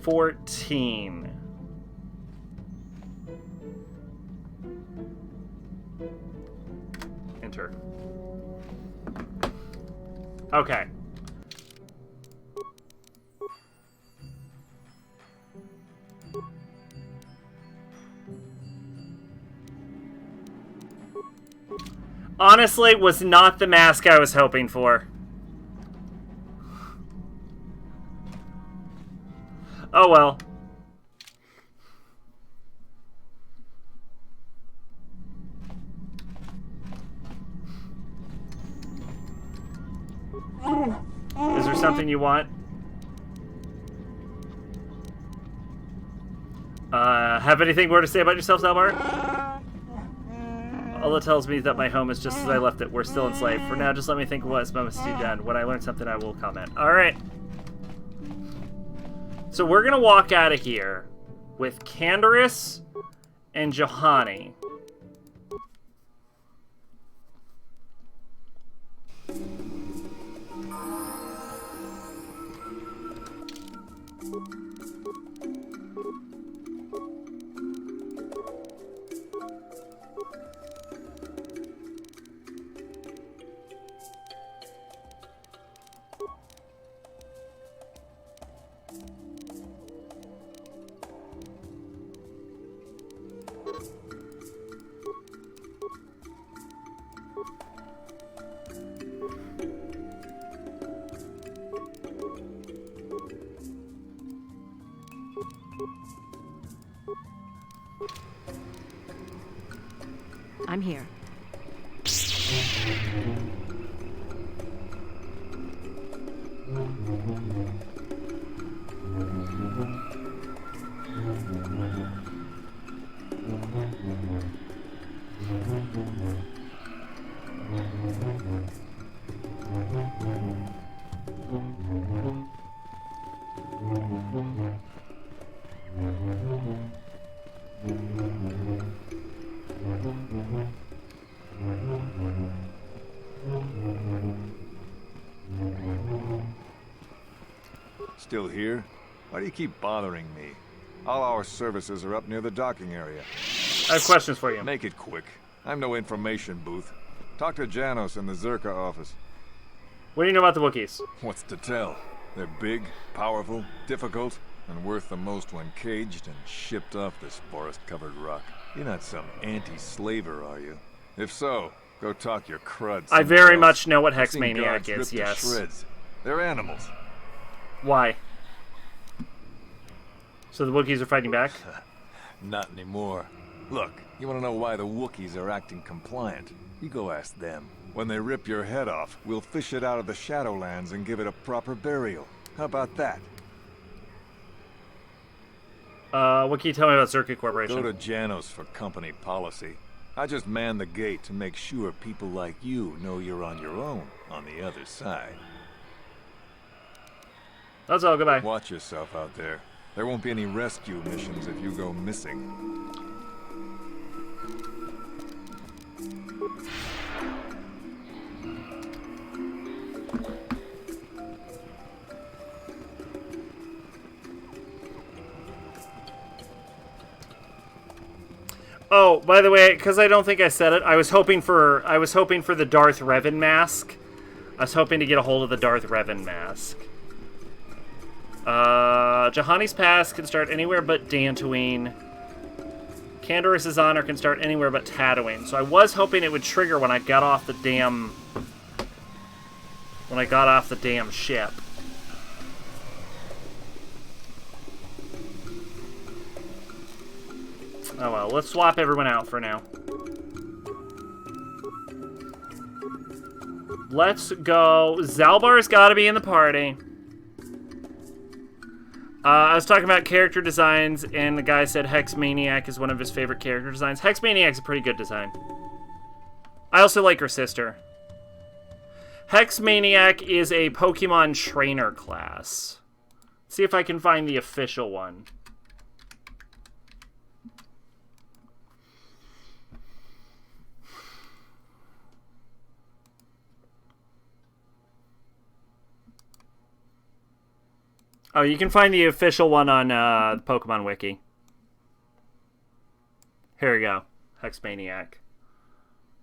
14. Enter. Okay. Honestly, was not the mask I was hoping for. Oh well. Is there something you want? Have anything more to say about yourself, Zelbar? All that tells me that my home is just as I left it. We're still enslaved. For now, just let me think of what is most to be done. When I learn something, I will comment. Alright. So we're gonna walk out of here with Canderous and Juhani. I'm here. Still here? Why do you keep bothering me? All our services are up near the docking area. I have questions for you. Make it quick. I'm no information booth. Talk to Janos in the Zerka office. What do you know about the Wookiees? What's to tell? They're big, powerful, difficult, and worth the most when caged and shipped off this forest-covered rock. You're not some anti-slaver, are you? If so, go talk your crud. I very else. much know what I've seen Hexmaniac guards is, ripped to yes. shreds. They're animals. Why? So the Wookiees are fighting back? Not anymore. Look, you want to know why the Wookiees are acting compliant? You go ask them. When they rip your head off, we'll fish it out of the Shadowlands and give it a proper burial. How about that? What can you tell me about Circuit Corporation? Go to Janos for company policy. I just man the gate to make sure people like you know you're on your own on the other side. That's all. Goodbye. Watch yourself out there. There won't be any rescue missions if you go missing. Oh, by the way, because I don't think I said it, I was hoping for the Darth Revan mask. I was hoping to get a hold of the Darth Revan mask. Juhani's Pass can start anywhere but Dantooine. Candoris' Honor can start anywhere but Tatooine. So I was hoping it would trigger when I got off the damn... when I got off the damn ship. Oh well, let's swap everyone out for now. Let's go. Zalbar's gotta be in the party. I was talking about character designs, and the guy said Hex Maniac is one of his favorite character designs. Hex Maniac's a pretty good design. I also like her sister. Hex Maniac is a Pokemon trainer class. Let's see if I can find the official one. Oh, you can find the official one on the Pokemon Wiki. Here we go. Hex Maniac.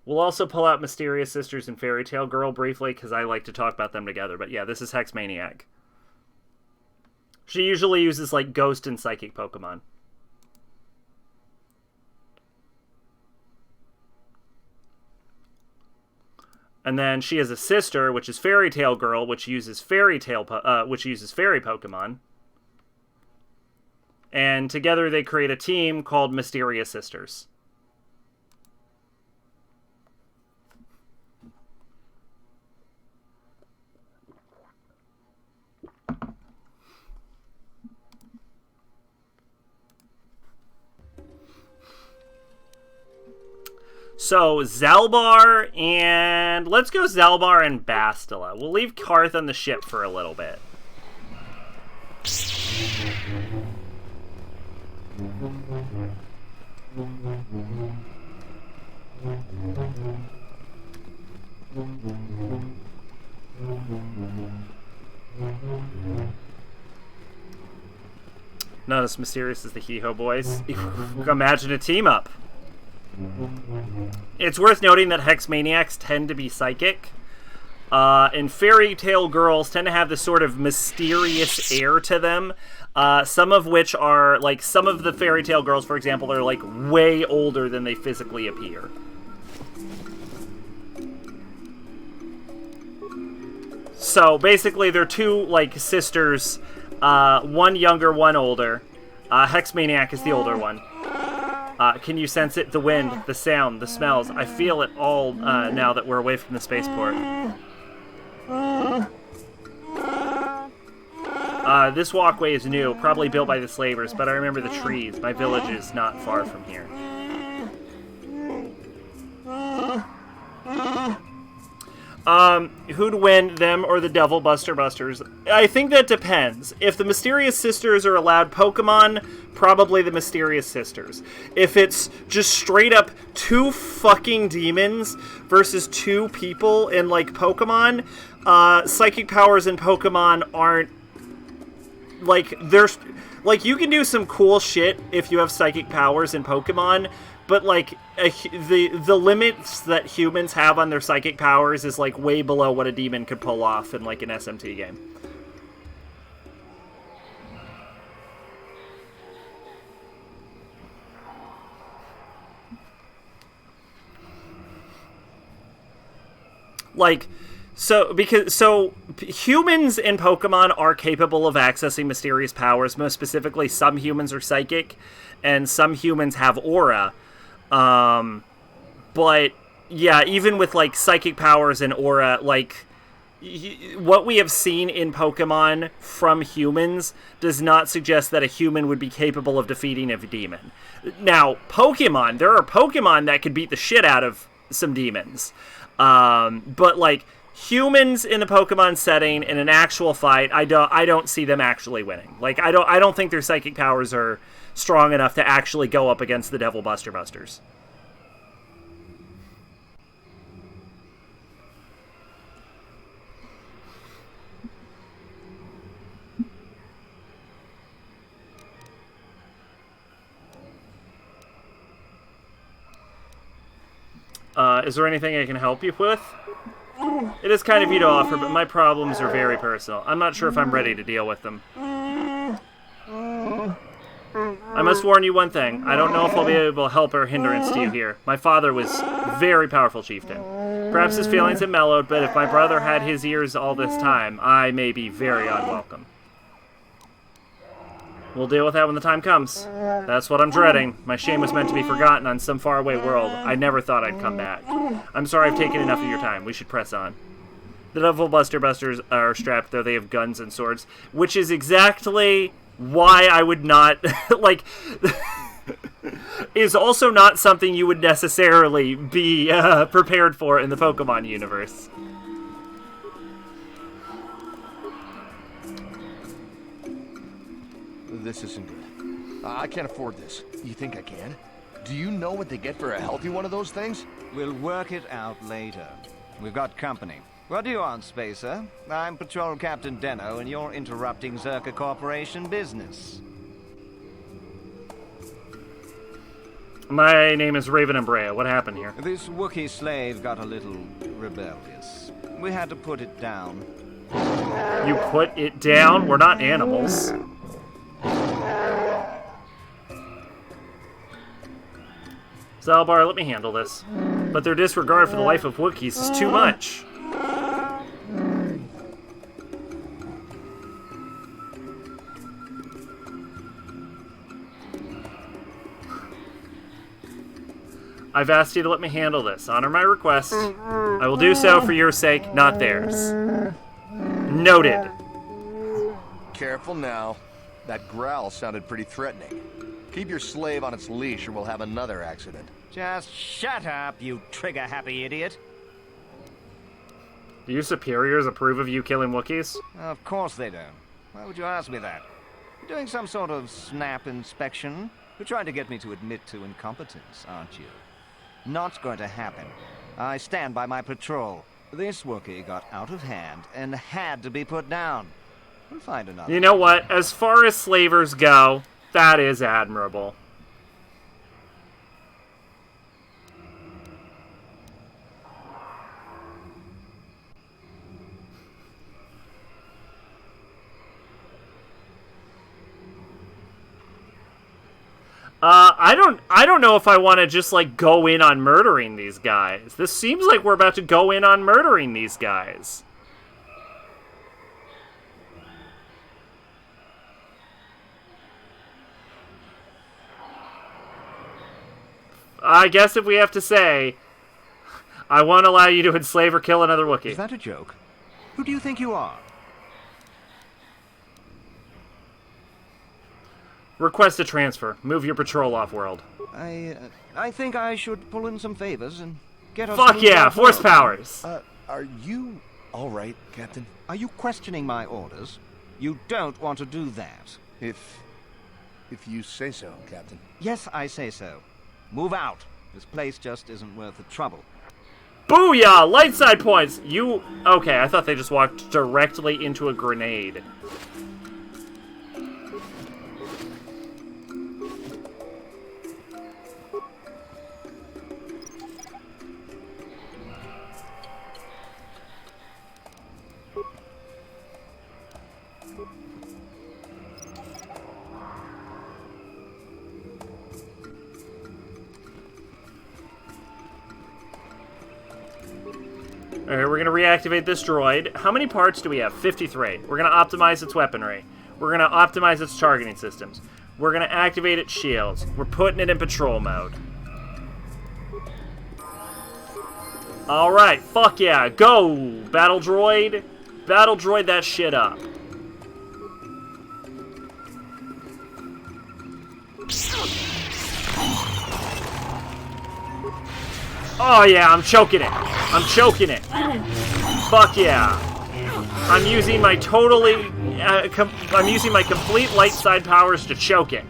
We'll also pull out Mysterious Sisters and Fairy Tail Girl briefly, because I like to talk about them together. But yeah, this is Hex Maniac. She usually uses, like, Ghost and Psychic Pokemon. And then she has a sister, which is Fairy Tail Girl, which uses fairy Pokemon. And together they create a team called Mysterious Sisters. So, Zalbar and... let's go Zalbar and Bastila. We'll leave Karth on the ship for a little bit. Not as mysterious as the Hee-Ho Boys. Imagine a team-up. It's worth noting that Hex Maniacs tend to be psychic. And Fairy Tail Girls tend to have this sort of mysterious air to them. Some of which are, like, some of the Fairy Tail Girls, for example, are, like, way older than they physically appear. So, basically, they're two, like, sisters, one younger, one older. Hex Maniac is the older one. Can you sense it? The wind, the sound, the smells. I feel it all now that we're away from the spaceport. This walkway is new, probably built by the slavers, but I remember the trees. My village is not far from here. Who'd win, them or the Devil Buster Busters? I think that depends. If the Mysterious Sisters are allowed Pokemon, probably the Mysterious Sisters. If it's just straight up two fucking demons versus two people in, like, Pokemon, psychic powers in Pokemon aren't, like, there's, like, you can do some cool shit if you have psychic powers in Pokemon, but, like, the limits that humans have on their psychic powers is, like, way below what a demon could pull off in, like, an SMT game. Like, so humans in Pokemon are capable of accessing mysterious powers. Most specifically, some humans are psychic, and some humans have aura. But yeah, even with, like, psychic powers and aura, like, what we have seen in Pokemon from humans does not suggest that a human would be capable of defeating a demon. Now, there are Pokemon that could beat the shit out of some demons. But, like, humans in the Pokemon setting in an actual fight, I don't see them actually winning. Like, I don't think their psychic powers are strong enough to actually go up against the Devil Buster Busters. Is there anything I can help you with? It is kind of you to offer, but my problems are very personal. I'm not sure if I'm ready to deal with them. I must warn you one thing. I don't know if I'll be able to help or hindrance to you here. My father was a very powerful chieftain. Perhaps his feelings have mellowed, but if my brother had his ears all this time, I may be very unwelcome. We'll deal with that when the time comes. That's what I'm dreading. My shame was meant to be forgotten on some faraway world. I never thought I'd come back. I'm sorry I've taken enough of your time. We should press on. The Devil Buster Busters are strapped, though they have guns and swords, which is exactly why I would not, like, is also not something you would necessarily be prepared for in the Pokemon universe. This isn't good. I can't afford this. You think I can? Do you know what they get for a healthy one of those things? We'll work it out later. We've got company. What do you want, Spacer? I'm Patrol Captain Deno, and you're interrupting Zerka Corporation business. My name is Raven and Brea. What happened here? This Wookiee slave got a little rebellious. We had to put it down. You put it down? We're not animals. Zalbar, let me handle this. But their disregard for the life of Wookiees is too much. I've asked you to let me handle this. Honor my request. I will do so for your sake, not theirs. Noted. Careful now. That growl sounded pretty threatening. Keep your slave on its leash or we'll have another accident. Just shut up, you trigger-happy idiot. Do your superiors approve of you killing Wookiees? Of course they don't. Why would you ask me that? You're doing some sort of snap inspection? You're trying to get me to admit to incompetence, aren't you? Not going to happen. I stand by my patrol. This Wookiee got out of hand and had to be put down. We'll find another. You know what? As far as slavers go, that is admirable. I don't know if I want to just, like, go in on murdering these guys. This seems like we're about to go in on murdering these guys. I guess if we have to say, I won't allow you to enslave or kill another Wookiee. Is that a joke? Who do you think you are? Request a transfer. Move your patrol off-world. I think I should pull in some favors and get us... Fuck yeah! Force powers! Are you all right, Captain? Are you questioning my orders? You don't want to do that. If you say so, Captain. Yes, I say so. Move out. This place just isn't worth the trouble. Booyah! Light side points! You... Okay, I thought they just walked directly into a grenade. Alright, we're going to reactivate this droid. How many parts do we have? 53. We're going to optimize its weaponry. We're going to optimize its targeting systems. We're going to activate its shields. We're putting it in patrol mode. Alright, fuck yeah. Go, battle droid. Battle droid that shit up. Oh yeah, I'm choking it. I'm choking it. Fuck yeah. I'm using my I'm using my complete light side powers to choke it.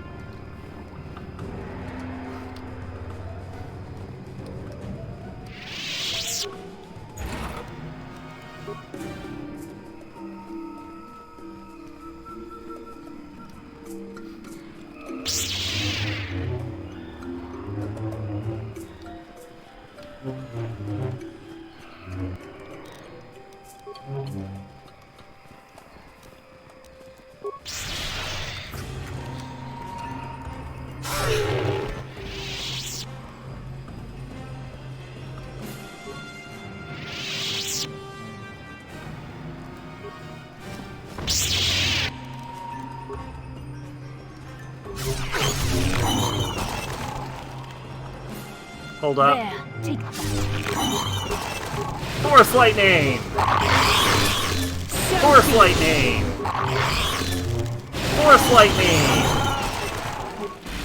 Hold up. There, take that. Force lightning! Force lightning! Force lightning!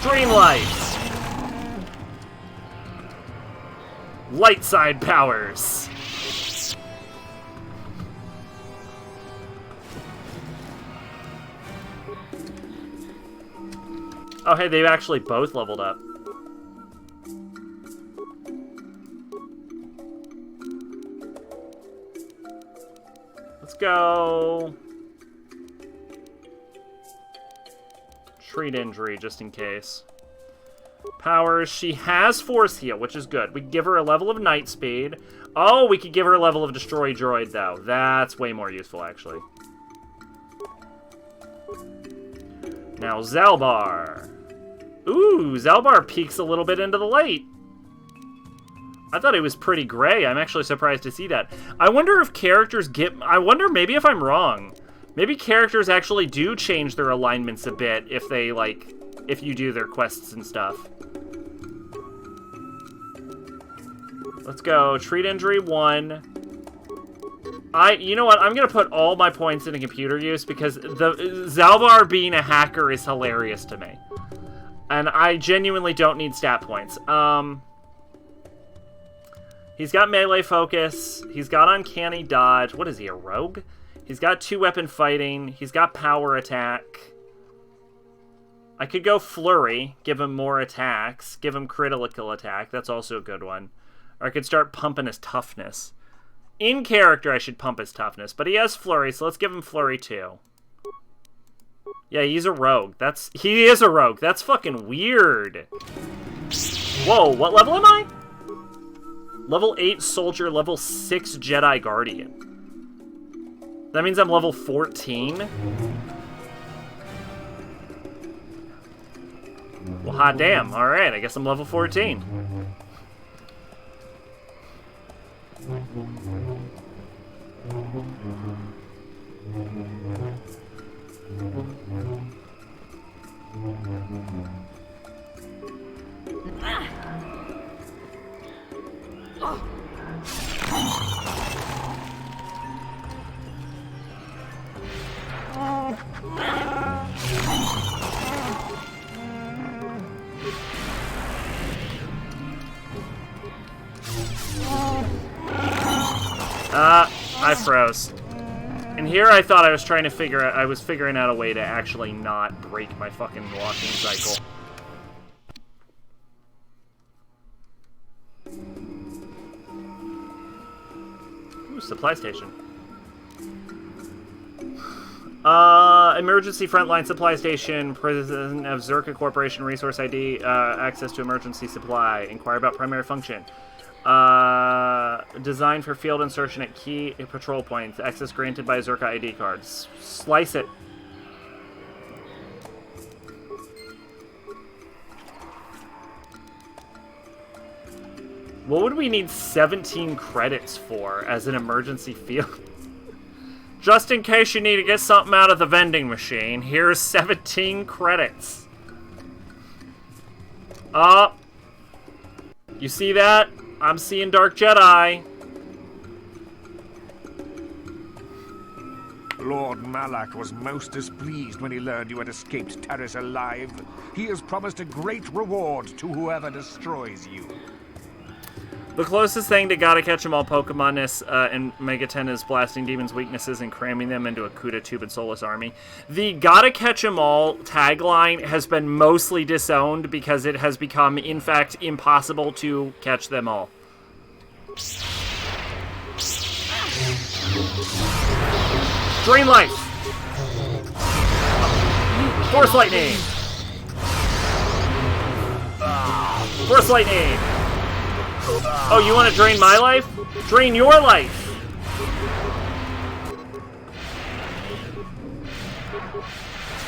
Dream light! Light side powers! Oh hey, they've actually both leveled up. Let's go. Treat injury, just in case. Powers. She has force heal, which is good. We can give her a level of night speed. Oh, we could give her a level of destroy droid, though. That's way more useful, actually. Now, Zalbar. Ooh, Zalbar peeks a little bit into the light. I thought it was pretty gray. I'm actually surprised to see that. I wonder if characters get... I wonder maybe if I'm wrong. Maybe characters actually do change their alignments a bit if they, like... if you do their quests and stuff. Let's go. Treat injury 1. You know what? I'm going to put all my points into computer use because the Zalbar being a hacker is hilarious to me. And I genuinely don't need stat points. He's got melee focus. He's got uncanny dodge. What is he, a rogue? He's got 2-weapon fighting. He's got power attack. I could go flurry, give him more attacks, give him critical attack. That's also a good one. Or I could start pumping his toughness. In character, I should pump his toughness, but he has flurry, so let's give him flurry too. Yeah, he's a rogue. He is a rogue. That's fucking weird. Whoa, what level am I? Level 8 Soldier, level 6 Jedi Guardian. That means I'm level 14? Well, hot damn. Alright, I guess I'm level 14. I froze. And here I thought I was trying to figuring out a way to actually not break my fucking walking cycle. Ooh, supply station. Emergency frontline supply station, President of Zerka Corporation, resource ID, access to emergency supply, inquire about primary function. Designed for field insertion at key patrol points, access granted by Zerka ID cards. Slice it. What would we need 17 credits for as an emergency field? Just in case you need to get something out of the vending machine, here's 17 credits. You see that? I'm seeing Dark Jedi. Lord Malak was most displeased when he learned you had escaped Taris alive. He has promised a great reward to whoever destroys you. The closest thing to gotta catch 'em all Pokemon-ness in Mega 10 is blasting demons' weaknesses and cramming them into a Kuda, Tube, and Soulless army. The gotta catch 'em all tagline has been mostly disowned because it has become, in fact, impossible to catch them all. Drain Life! Force Lightning! Force Lightning! Oh, you want to drain my life? Drain your life!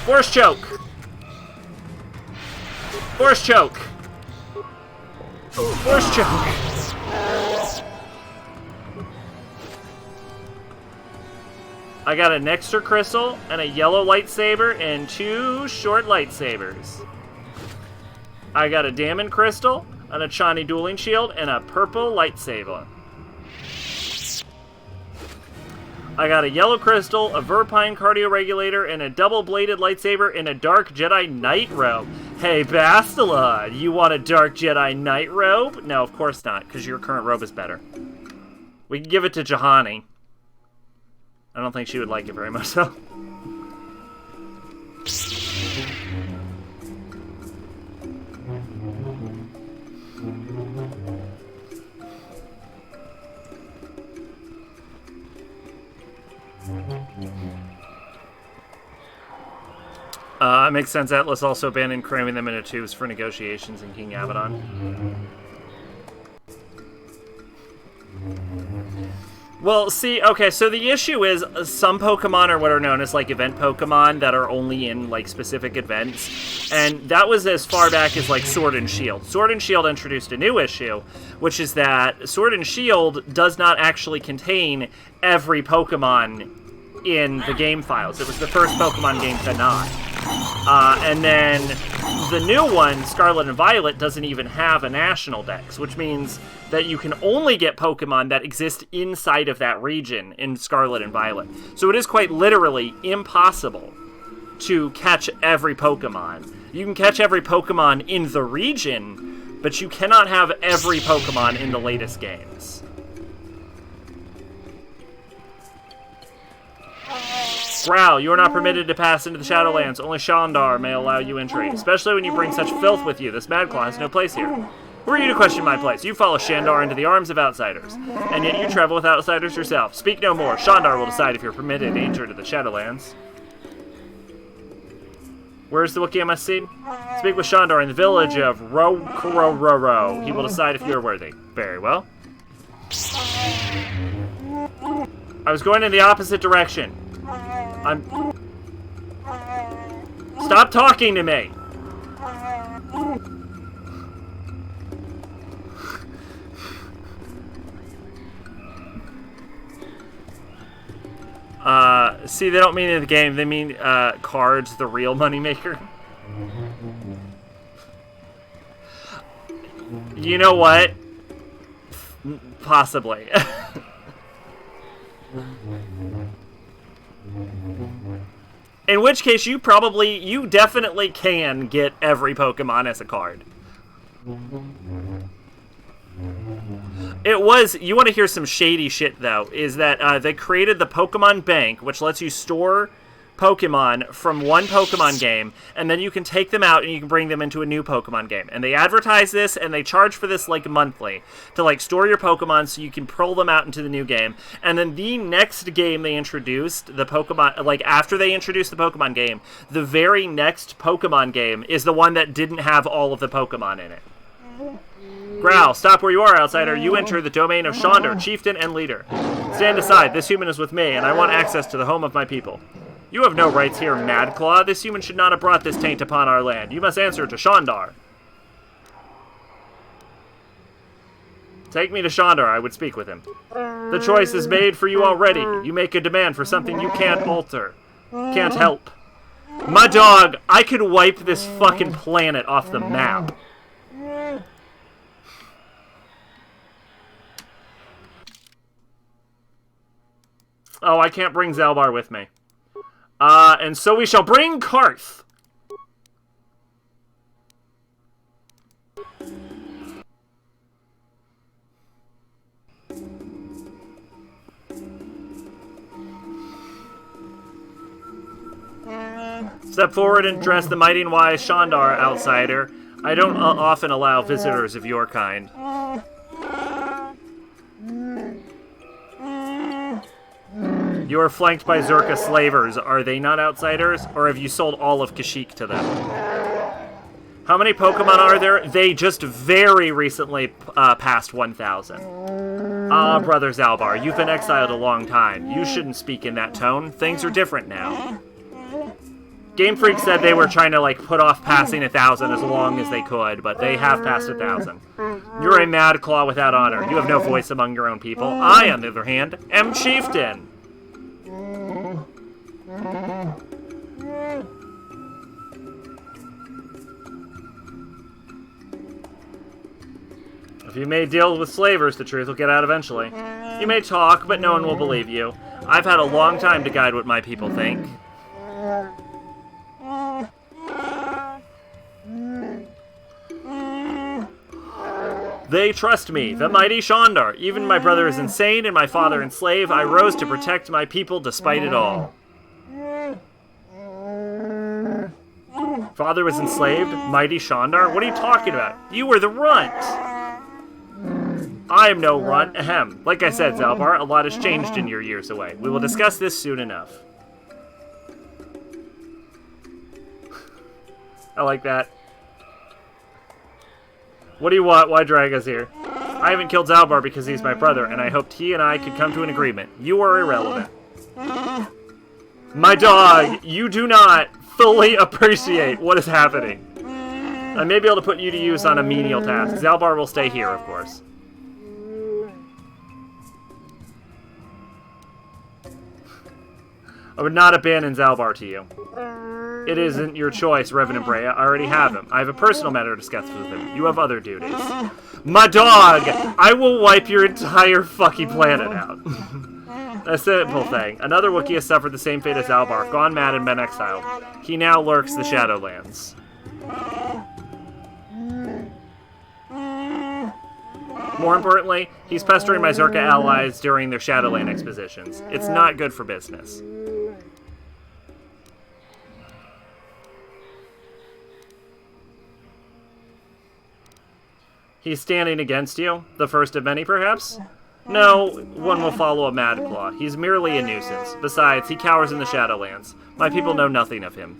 Force Choke! Force Choke! Force Choke! I got an extra crystal and a yellow lightsaber and 2 short lightsabers. I got a Diamond Crystal, an Achani Dueling Shield, and a purple lightsaber. I got a Yellow Crystal, a Verpine Cardio Regulator, and a double-bladed lightsaber and a Dark Jedi Knight Robe. Hey, Bastila, you want a Dark Jedi Knight Robe? No, of course not, because your current robe is better. We can give it to Jahani. I don't think she would like it very much, though. It makes sense. Atlas also abandoned cramming them into tubes for negotiations in King Abaddon. Well, see, okay, so the issue is some Pokemon are what are known as, like, event Pokemon that are only in, like, specific events. And that was as far back as, like, Sword and Shield. Sword and Shield introduced a new issue, which is that Sword and Shield does not actually contain every Pokemon in the game files. It was the first Pokemon game to not. And then the new one, Scarlet and Violet, doesn't even have a national dex, which means that you can only get Pokemon that exist inside of that region in Scarlet and Violet. So it is quite literally impossible to catch every Pokemon. You can catch every Pokemon in the region, but you cannot have every Pokemon in the latest games. Growl, you are not permitted to pass into the Shadowlands. Only Shandar may allow you entry, especially when you bring such filth with you. This Madclaw has no place here. Who are you to question my place? You follow Shandar into the arms of outsiders, and yet you travel with outsiders yourself. Speak no more. Shandar will decide if you're permitted entry to the Shadowlands. Where's the Wookiee I must see? Speak with Shandar in the village of Ro. He will decide if you are worthy. Very well. I was going in the opposite direction. Stop talking to me! See, they don't mean in the game, they mean, cards, the real moneymaker. You know what? Possibly. In which case, you definitely can get every Pokemon as a card. You want to hear some shady shit, though, is that they created the Pokemon Bank, which lets you store Pokemon from one Pokemon game, and then you can take them out and you can bring them into a new Pokemon game. And they advertise this, and they charge for this, like, monthly, to, like, store your Pokemon so you can pull them out into the new game. And then the next game they introduced, the Pokemon, like, after they introduced the Pokemon game, the very next Pokemon game is the one that didn't have all of the Pokemon in it. Growl, stop where you are, outsider. You enter the domain of Shandar, chieftain and leader. Stand aside. This human is with me, and I want access to the home of my people. You have no rights here, Madclaw. This human should not have brought this taint upon our land. You must answer to Shandar. Take me to Shandar. I would speak with him. The choice is made for you already. You make a demand for something you can't alter. Can't help. My dog, I could wipe this fucking planet off the map. Oh, I can't bring Zalbar with me. And so we shall bring Karth. Step forward and address the mighty and wise Shandar, outsider. I don't often allow visitors of your kind. You are flanked by Zerka slavers. Are they not outsiders? Or have you sold all of Kashyyyk to them? How many Pokemon are there? They just very recently passed 1,000. Ah, Brother Zalbar, you've been exiled a long time. You shouldn't speak in that tone. Things are different now. Game Freak said they were trying to, like, put off passing 1,000 as long as they could, but they have passed 1,000. You're a mad claw without honor. You have no voice among your own people. I, on the other hand, am chieftain. If you may deal with slavers, the truth will get out eventually. You may talk, but no one will believe you. I've had a long time to guide what my people think. They trust me, the mighty Shandar. Even my brother is insane and my father enslaved. I rose to protect my people despite it all. Father was enslaved? Mighty Shandar? What are you talking about? You were the runt! I am no runt. Ahem. Like I said, Zalbar, a lot has changed in your years away. We will discuss this soon enough. I like that. What do you want? Why drag us here? I haven't killed Zalbar because he's my brother, and I hoped he and I could come to an agreement. You are irrelevant. My dog, you do not fully appreciate what is happening. I may be able to put you to use on a menial task. Zalbar will stay here, of course. I would not abandon Zalbar to you. It isn't your choice, Revenant Brea. I already have him. I have a personal matter to discuss with him. You have other duties. My dog! I will wipe your entire fucking planet out. A simple thing. Another Wookiee has suffered the same fate as Zalbar, gone mad and been exiled. He now lurks the Shadowlands. More importantly, he's pestering my Zerka allies during their Shadowland expositions. It's not good for business. He's standing against you? The first of many, perhaps? No, one will follow a Mad Claw. He's merely a nuisance. Besides, he cowers in the Shadowlands. My people know nothing of him.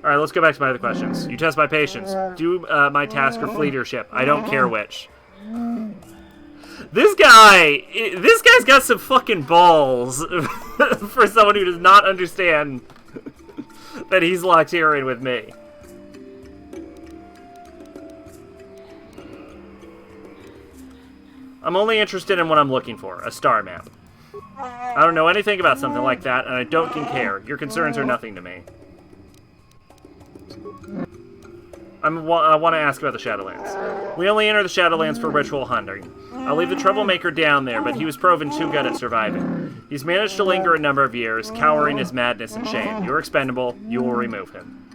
Alright, let's go back to my other questions. You test my patience. Do my task or flee your ship. I don't care which. This guy's got some fucking balls for someone who does not understand that he's locked here in with me. I'm only interested in what I'm looking for, a star map. I don't know anything about something like that, and I don't care. Your concerns are nothing to me. I want to ask about the Shadowlands. We only enter the Shadowlands for ritual hunting. I'll leave the troublemaker down there, but he was proven too good at surviving. He's managed to linger a number of years, cowering his madness and shame. You're expendable. You will remove him.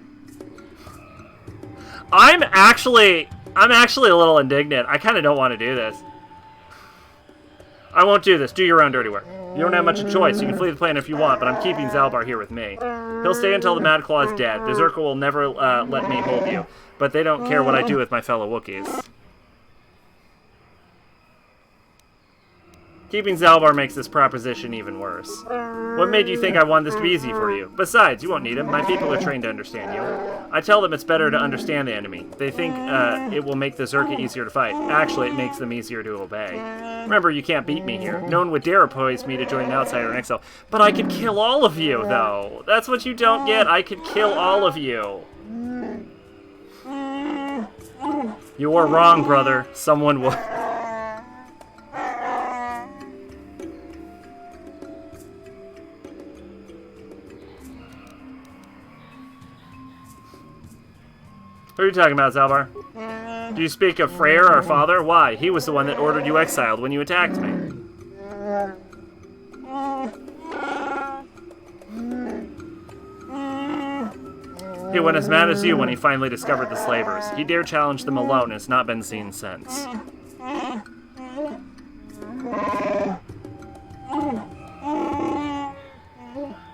I'm actually a little indignant. I kind of don't want to do this. I won't do this. Do your own dirty work. You don't have much of a choice. You can flee the planet if you want, but I'm keeping Zalbar here with me. He'll stay until the Mad Claw is dead. The Zerka will never let me hold you, but they don't care what I do with my fellow Wookiees. Keeping Zalbar makes this proposition even worse. What made you think I wanted this to be easy for you? Besides, you won't need him. My people are trained to understand you. I tell them it's better to understand the enemy. They think it will make the Zerka easier to fight. Actually, it makes them easier to obey. Remember, you can't beat me here. No one would dare oppose me to join an outsider in exile. But I could kill all of you, though. That's what you don't get. I could kill all of you. You are wrong, brother. Someone would... Who are you talking about, Zalbar? Do you speak of Freyr, our father? Why? He was the one that ordered you exiled when you attacked me. He went as mad as you when he finally discovered the slavers. He dared challenge them alone and has not been seen since.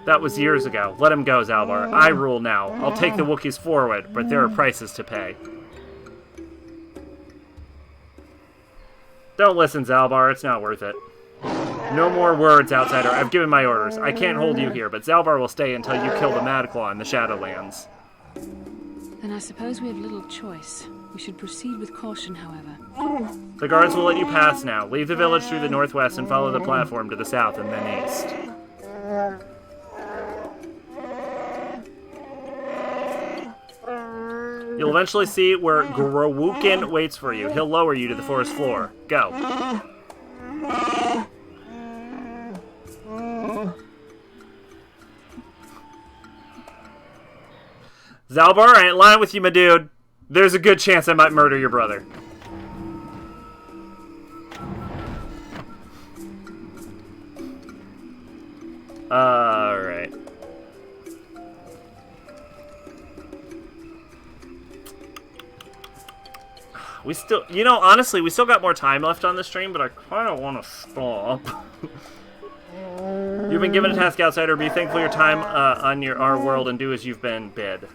That was years ago. Let him go, Zalbar. I rule now. I'll take the Wookiees forward, but there are prices to pay. Don't listen, Zalbar. It's not worth it. No more words, outsider. I've given my orders. I can't hold you here, but Zalbar will stay until you kill the Mad Claw in the Shadowlands. Then I suppose we have little choice. We should proceed with caution, however. The guards will let you pass now. Leave the village through the northwest and follow the platform to the south and then east. You'll eventually see where Growukin waits for you. He'll lower you to the forest floor. Go. Zalbar, I ain't lying with you, my dude. There's a good chance I might murder your brother. Alright. We still, you know, honestly, we still got more time left on the stream, but I kind of want to stop. You've been given a task, outsider. Be thankful for your time on our world and do as you've been bid.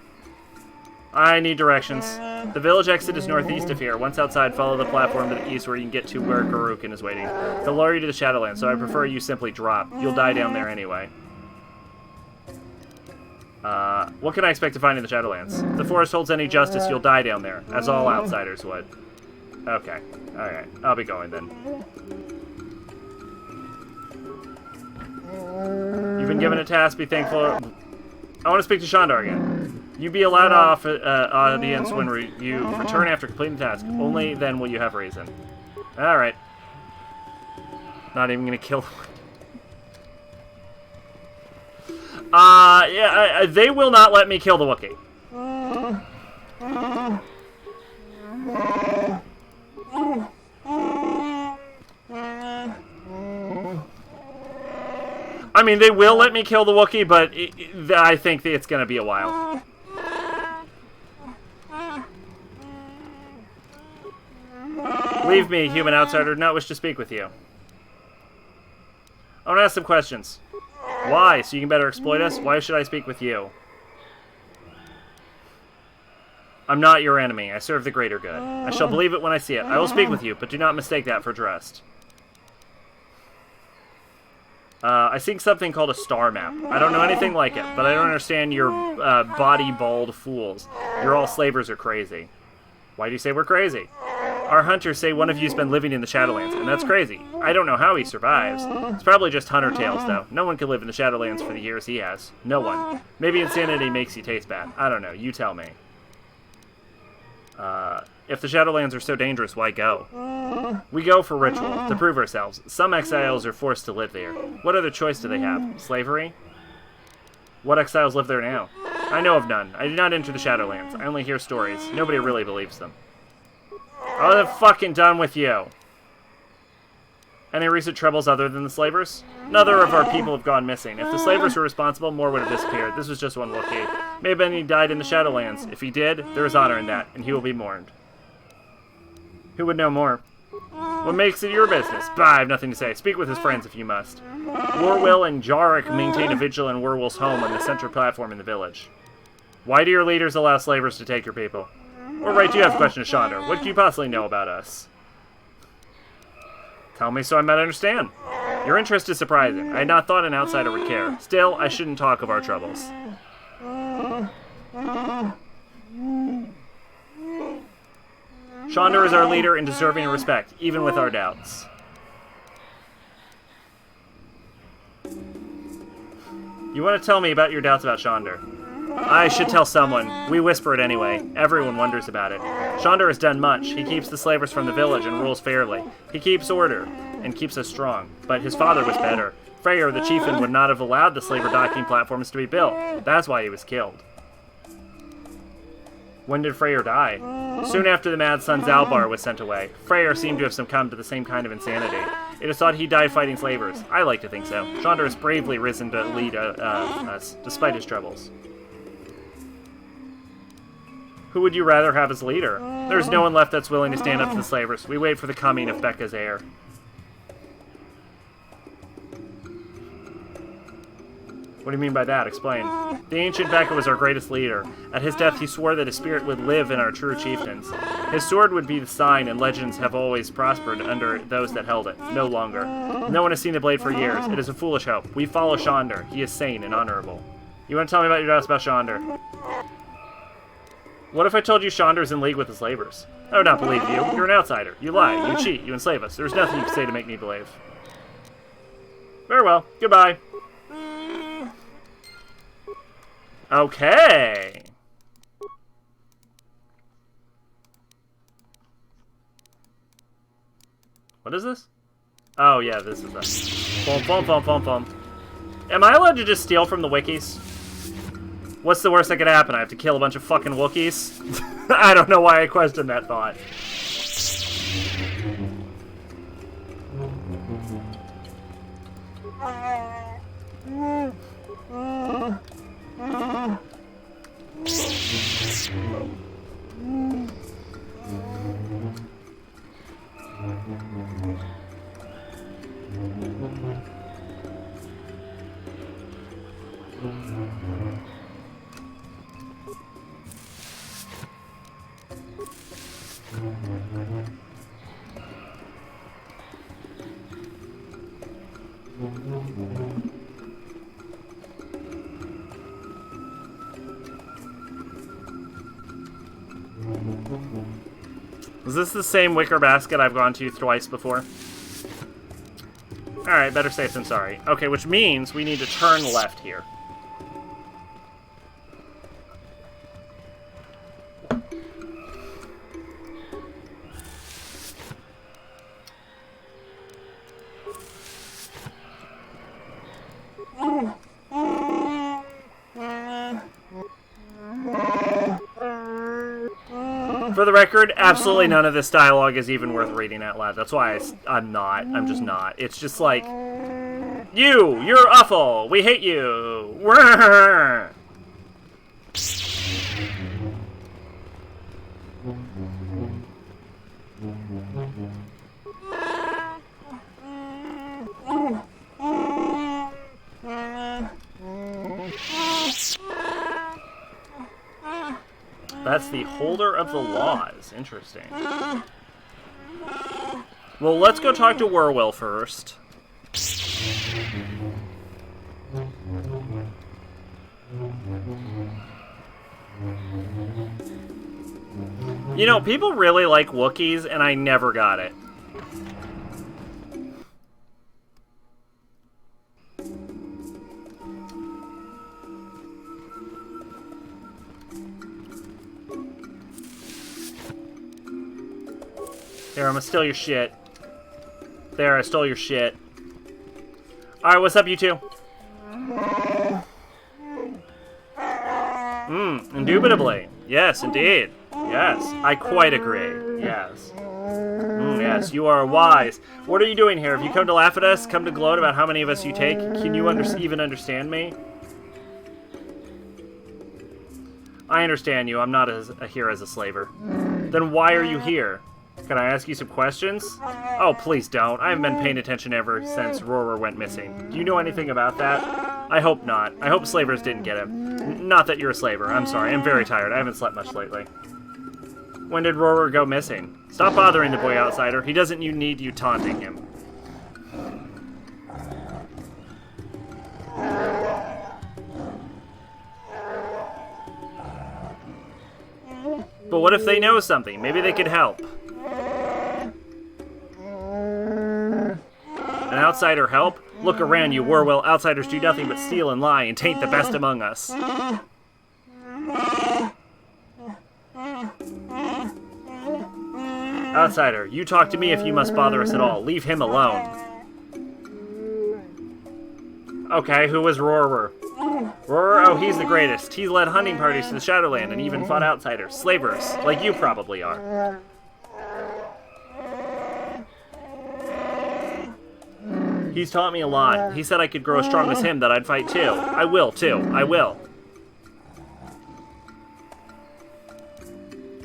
I need directions. The village exit is northeast of here. Once outside, follow the platform to the east where you can get to where Garukin is waiting. They'll lower you to the Shadowlands, so I prefer you simply drop. You'll die down there anyway. What can I expect to find in the Shadowlands? If the forest holds any justice, you'll die down there, as all outsiders would. Okay. Alright. I'll be going then. You've been given a task. Be thankful. I want to speak to Shandar again. You be allowed off audience when you return after completing the task. Only then will you have reason. Alright. Not even gonna kill him. Yeah, they will not let me kill the Wookiee. I mean, they will let me kill the Wookiee, but I think it's gonna be a while. Leave me, human outsider. Do not wish to speak with you. I want to ask some questions. Why? So you can better exploit us? Why should I speak with you? I'm not your enemy. I serve the greater good. I shall believe it when I see it. I will speak with you, but do not mistake that for trust. I see something called a star map. I don't know anything like it, but I don't understand your body-bald fools. You're all slavers are crazy. Why do you say we're crazy? Our hunters say one of you's been living in the Shadowlands, and that's crazy. I don't know how he survives. It's probably just hunter tales, though. No one could live in the Shadowlands for the years he has. No one. Maybe insanity makes you taste bad. I don't know. You tell me. If the Shadowlands are so dangerous, why go? We go for ritual, to prove ourselves. Some exiles are forced to live there. What other choice do they have? Slavery? What exiles live there now? I know of none. I did not enter the Shadowlands. I only hear stories. Nobody really believes them. I'm fucking done with you. Any recent troubles other than the slavers? Another of our people have gone missing. If the slavers were responsible, more would have disappeared. This was just one Wookiee. Maybe he died in the Shadowlands. If he did, there is honor in that, and he will be mourned. Who would know more? What makes it your business? Bah, I have nothing to say. Speak with his friends if you must. Warwill and Jarek maintain a vigil in Warwill's home on the central platform in the village. Why do your leaders allow slavers to take your people? What right do you have to question Chandra? What do you possibly know about us? Tell me so I might understand. Your interest is surprising. I had not thought an outsider would care. Still, I shouldn't talk of our troubles. Chandra is our leader and deserving of respect, even with our doubts. You want to tell me about your doubts about Chandra? I should tell someone. We whisper it anyway. Everyone wonders about it. Chandra has done much. He keeps the slavers from the village and rules fairly. He keeps order and keeps us strong. But his father was better. Freyr, the chieftain, would not have allowed the slaver docking platforms to be built. That's why he was killed. When did Freyr die? Soon after the mad son Zalbar was sent away. Freyr seemed to have succumbed to the same kind of insanity. It is thought he died fighting slavers. I like to think so. Chandra has bravely risen to lead us, despite his troubles. Who would you rather have as leader? There's no one left that's willing to stand up to the slavers. We wait for the coming of Becca's heir. What do you mean by that? Explain. The ancient Vecca was our greatest leader. At his death, he swore that his spirit would live in our true chieftains. His sword would be the sign, and legends have always prospered under those that held it. No longer. No one has seen the blade for years. It is a foolish hope. We follow Shonder. He is sane and honorable. You want to tell me about your doubts about Shonder? What if I told you Shonder's in league with the slavers? I would not believe you. You're an outsider. You lie. You cheat. You enslave us. There's nothing you can say to make me believe. Very well. Goodbye. Okay. What is this? Oh, yeah, this is that. Boom, boom, boom, boom, boom. Am I allowed to just steal from the wikis? What's the worst that could happen? I have to kill a bunch of fucking Wookiees? I don't know why I questioned that thought. Is this the same wicker basket I've gone to twice before? Alright, better safe than sorry. Okay, which means we need to turn left here. For the record, absolutely none of this dialogue is even worth reading out loud. That's why I'm just not. It's just like, you're awful. We hate you. That's the holder of the laws. Interesting. Well, let's go talk to Werwill first. You know, people really like Wookiees, and I never got it. Here, I'm gonna steal your shit. There, I stole your shit. Alright, what's up, you two? Indubitably. Yes, indeed. Yes, I quite agree. Yes. Yes, you are wise. What are you doing here? Have you come to laugh at us? Come to gloat about how many of us you take? Can you even understand me? I understand you. I'm not here as a slaver. Then why are you here? Can I ask you some questions? Oh, please don't. I haven't been paying attention ever since Rorer went missing. Do you know anything about that? I hope not. I hope slavers didn't get him. Not that you're a slaver. I'm sorry. I'm very tired. I haven't slept much lately. When did Rorer go missing? Stop bothering the boy, outsider. He doesn't need you taunting him. But what if they know something? Maybe they could help. An outsider help? Look around you, Werwill. Outsiders do nothing but steal and lie and taint the best among us. Outsider, you talk to me if you must bother us at all. Leave him alone. Okay, who is Rorer? Rorer? Oh, he's the greatest. He's led hunting parties to the Shadowland and even fought outsiders. Slavers, like you probably are. He's taught me a lot. He said I could grow as strong as him, that I'd fight too. I will, too. I will.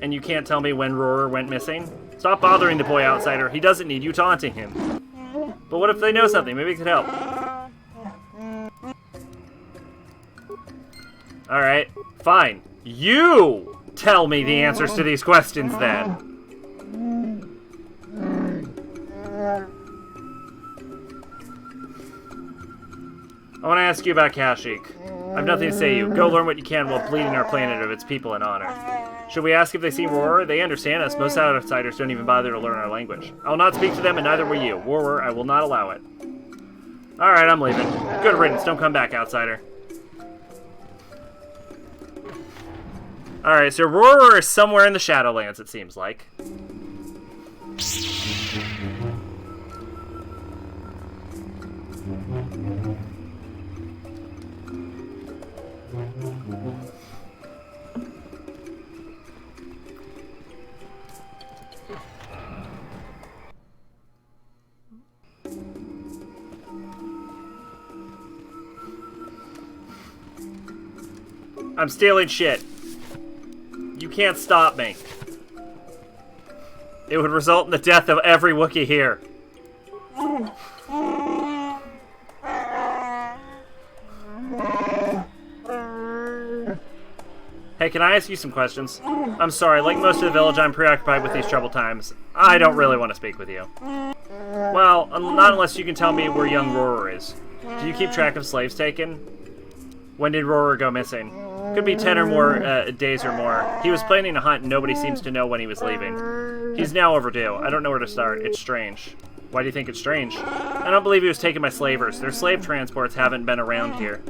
And you can't tell me when Rorer went missing? Stop bothering the boy, outsider. He doesn't need you taunting him. But what if they know something? Maybe it could help. Alright, fine. You tell me the answers to these questions then. I want to ask you about Kashyyyk. I have nothing to say to you. Go learn what you can while bleeding our planet of its people in honor. Should we ask if they see Roar? They understand us. Most outsiders don't even bother to learn our language. I will not speak to them, and neither will you. Roar, I will not allow it. Alright, I'm leaving. Good riddance. Don't come back, outsider. Alright, so Roar is somewhere in the Shadowlands, it seems like. I'm stealing shit. You can't stop me. It would result in the death of every Wookiee here. Hey, can I ask you some questions? I'm sorry, like most of the village, I'm preoccupied with these troubled times. I don't really want to speak with you. Well, not unless you can tell me where young Roar is. Do you keep track of slaves taken? When did Roar go missing? Could be 10 or more days or more. He was planning a hunt and nobody seems to know when he was leaving. He's now overdue. I don't know where to start. It's strange. Why do you think it's strange? I don't believe he was taken by slavers. Their slave transports haven't been around here.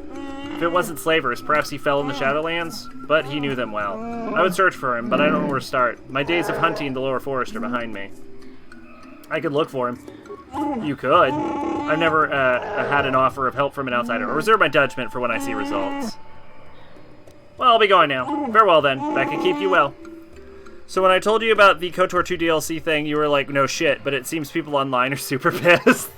If it wasn't slavers, perhaps he fell in the Shadowlands, but he knew them well. I would search for him, but I don't know where to start. My days of hunting the lower forest are behind me. I could look for him. You could. I've never had an offer of help from an outsider. I reserve my judgment for when I see results. Well, I'll be going now. Farewell, then. Back and keep you well. So when I told you about the KOTOR 2 DLC thing, you were like, no shit, but it seems people online are super pissed.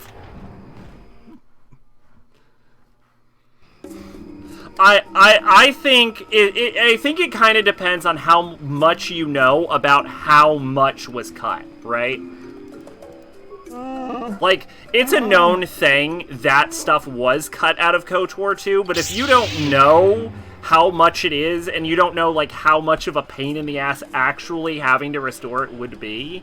I think it kind of depends on how much you know about how much was cut, right? Like, it's a known thing that stuff was cut out of KOTOR 2, but if you don't know how much it is, and you don't know, like, how much of a pain in the ass actually having to restore it would be,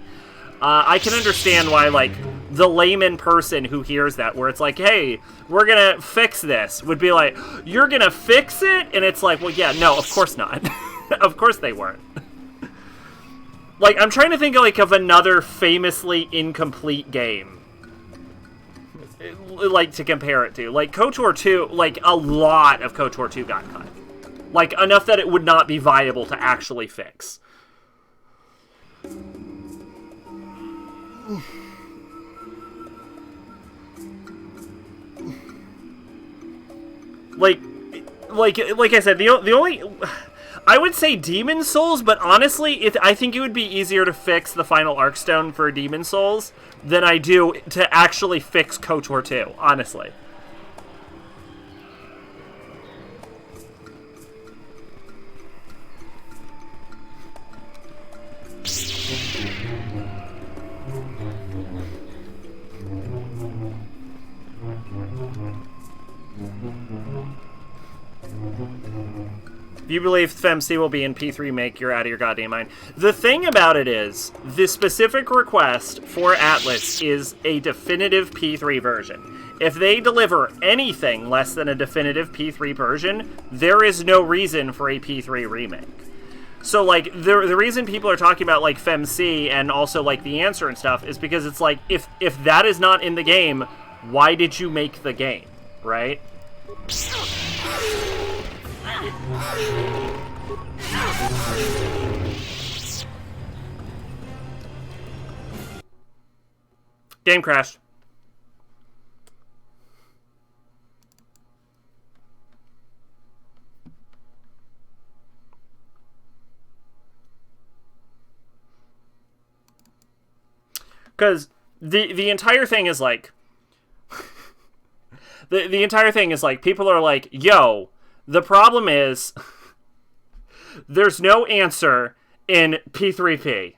I can understand why, like, the layman person who hears that, where it's like, hey, we're gonna fix this, would be like, you're gonna fix it? And it's like, well, yeah, no, of course not. Of course they weren't. Like, I'm trying to think, like, of another famously incomplete game, like, to compare it to. Like, KOTOR 2, like, a lot of KOTOR 2 got cut. Like, enough that it would not be viable to actually fix. Like I said, the only... I would say Demon Souls, but honestly, I think it would be easier to fix the final Arkstone for Demon Souls than I do to actually fix KOTOR 2, honestly. If you believe FemC will be in P3 Make, you're out of your goddamn mind. The thing about it is, the specific request for Atlas is a definitive P3 version. If they deliver anything less than a definitive P3 version, there is no reason for a P3 remake. So, like, the reason people are talking about, like, FemC and also, like, the answer and stuff is because it's like, if that is not in the game, why did you make the game, right? Game crashed. Because the entire thing is like... the entire thing is like, people are like, yo, the problem is there's no answer in P3P.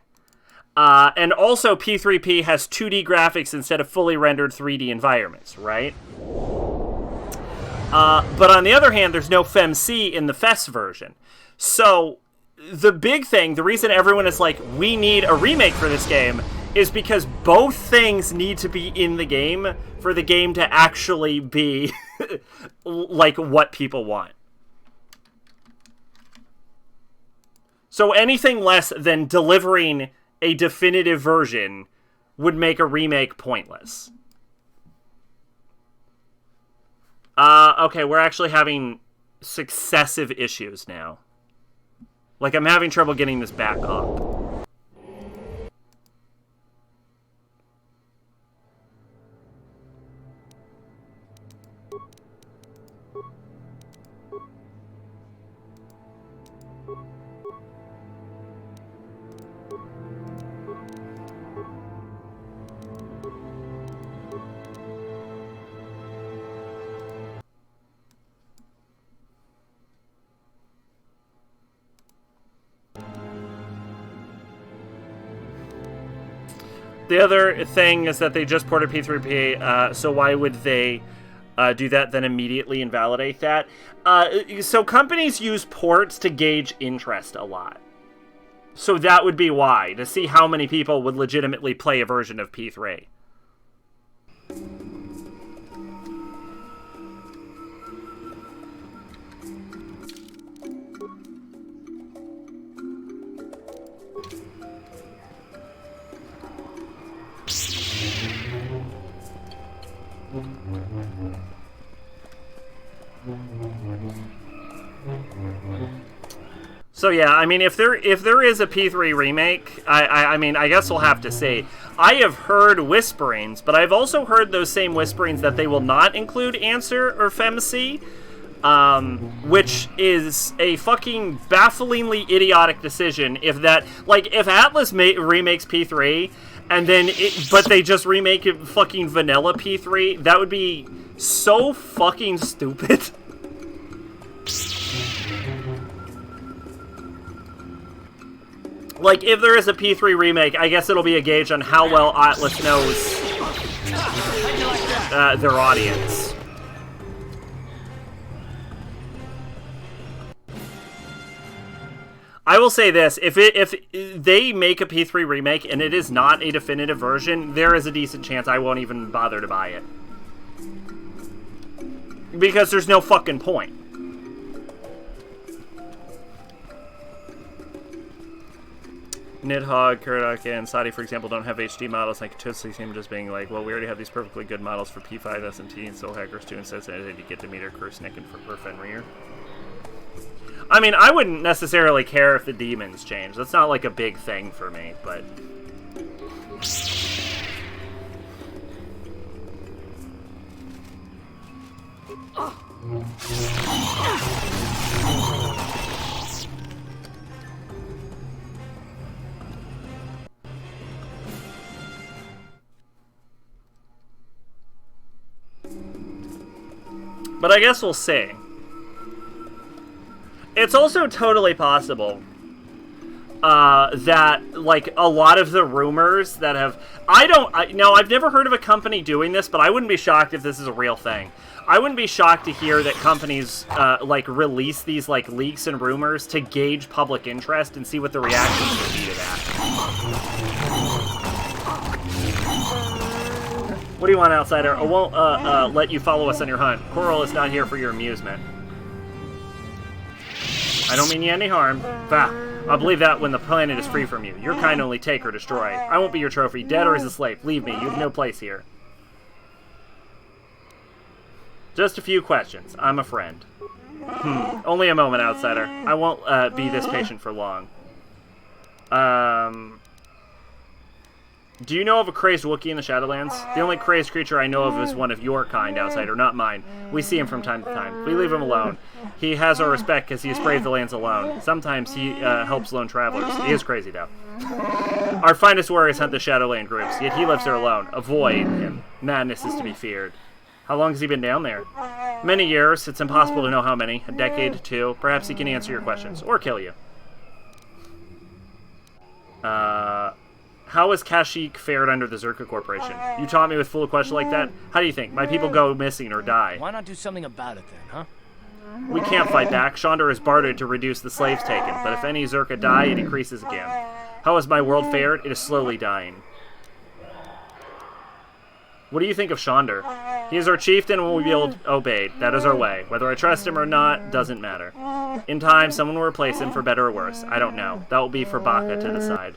And also P3P has 2D graphics instead of fully rendered 3D environments, right? But on the other hand, there's no FemC in the FES version. So the big thing, the reason everyone is like, we need a remake for this game, is because both things need to be in the game for the game to actually be like what people want. So anything less than delivering a definitive version would make a remake pointless. Okay, we're actually having successive issues now. Like, I'm having trouble getting this back up. The other thing is that they just ported P3P, so why would they do that, then immediately invalidate that? So companies use ports to gauge interest a lot. So that would be why, to see how many people would legitimately play a version of P3. So yeah, I mean, if there is a P3 remake, I mean, I guess we'll have to see. I have heard whisperings, but I've also heard those same whisperings that they will not include Answer or FemC, which is a fucking bafflingly idiotic decision. If that, like, if Atlas remakes P3, and then but they just remake it fucking vanilla P3, that would be so fucking stupid. Like, if there is a P3 remake, I guess it'll be a gauge on how well Atlas knows their audience. I will say this, if they make a P3 remake and it is not a definitive version, there is a decent chance I won't even bother to buy it. Because there's no fucking point. Nidhogg, Kurdock, and Sadi, for example, don't have HD models. I could totally see him just being like, well, we already have these perfectly good models for P5, SMT, and Soul Hackers 2, and says that you get Demeter, Kursnick, and Fenrir. I mean, I wouldn't necessarily care if the demons change. That's not like a big thing for me, but... But I guess we'll see. It's also totally possible that, like, a lot of the rumors that have... I've never heard of a company doing this, but I wouldn't be shocked if this is a real thing. I wouldn't be shocked to hear that companies, like, release these, like, leaks and rumors to gauge public interest and see what the reactions would be to that. What do you want, outsider? I won't let you follow us on your hunt. Coral is not here for your amusement. I don't mean you any harm. Bah, I'll believe that when the planet is free from you. Your kind only take or destroy. I won't be your trophy, dead or as a slave. Leave me, you have no place here. Just a few questions. I'm a friend. Only a moment, outsider. I won't be this patient for long. Do you know of a crazed Wookiee in the Shadowlands? The only crazed creature I know of is one of your kind, outsider, not mine. We see him from time to time. We leave him alone. He has our respect because he has braved the lands alone. Sometimes he helps lone travelers. He is crazy, though. Our finest warriors hunt the Shadowland groups, yet he lives there alone. Avoid him. Madness is to be feared. How long has he been down there? Many years. It's impossible to know how many. A decade, two. Perhaps he can answer your questions. Or kill you. How has Kashyyyk fared under the Zerka Corporation? You taught me with full question like that? How do you think? My people go missing or die. Why not do something about it then, huh? We can't fight back. Chandra is bartered to reduce the slaves taken, but if any Zerka die, it increases again. How has my world fared? It is slowly dying. What do you think of Chandra? He is our chieftain and will be obeyed. That is our way. Whether I trust him or not, doesn't matter. In time, someone will replace him for better or worse. I don't know. That will be for Baka to decide.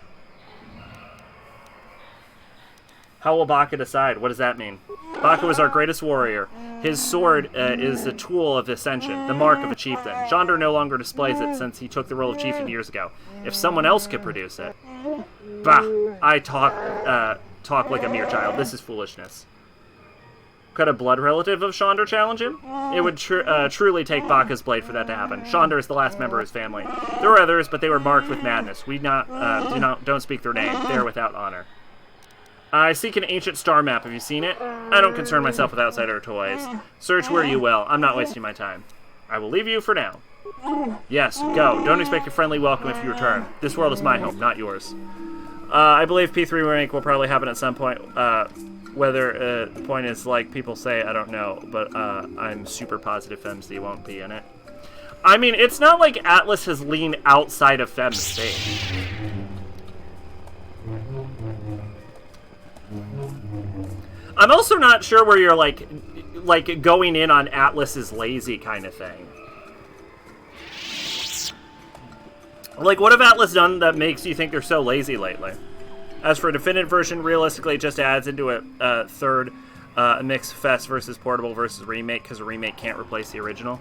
How will Baka decide? What does that mean? Baka was our greatest warrior. His sword is the tool of ascension, the mark of a chieftain. Chandra no longer displays it since he took the role of chieftain years ago. If someone else could produce it... Bah! I talk like a mere child. This is foolishness. Could a blood relative of Chandra challenge him? It would truly take Baka's blade for that to happen. Chandra is the last member of his family. There were others, but they were marked with madness. We don't speak their name. They are without honor. I seek an ancient star map. Have you seen it? I don't concern myself with outsider toys. Search where you will. I'm not wasting my time. I will leave you for now. Yes, go. Don't expect a friendly welcome if you return. This world is my home, not yours. I believe P3 rank will probably happen at some point. Whether the point is, like people say, I don't know. But I'm super positive FemZ won't be in it. I mean, it's not like Atlas has leaned outside of Fem's space. I'm also not sure where you're like going in on Atlas is lazy kind of thing. Like, what have Atlas done that makes you think they're so lazy lately? As for a definitive version, realistically, it just adds into a third mix Fest versus Portable versus Remake, because a remake can't replace the original.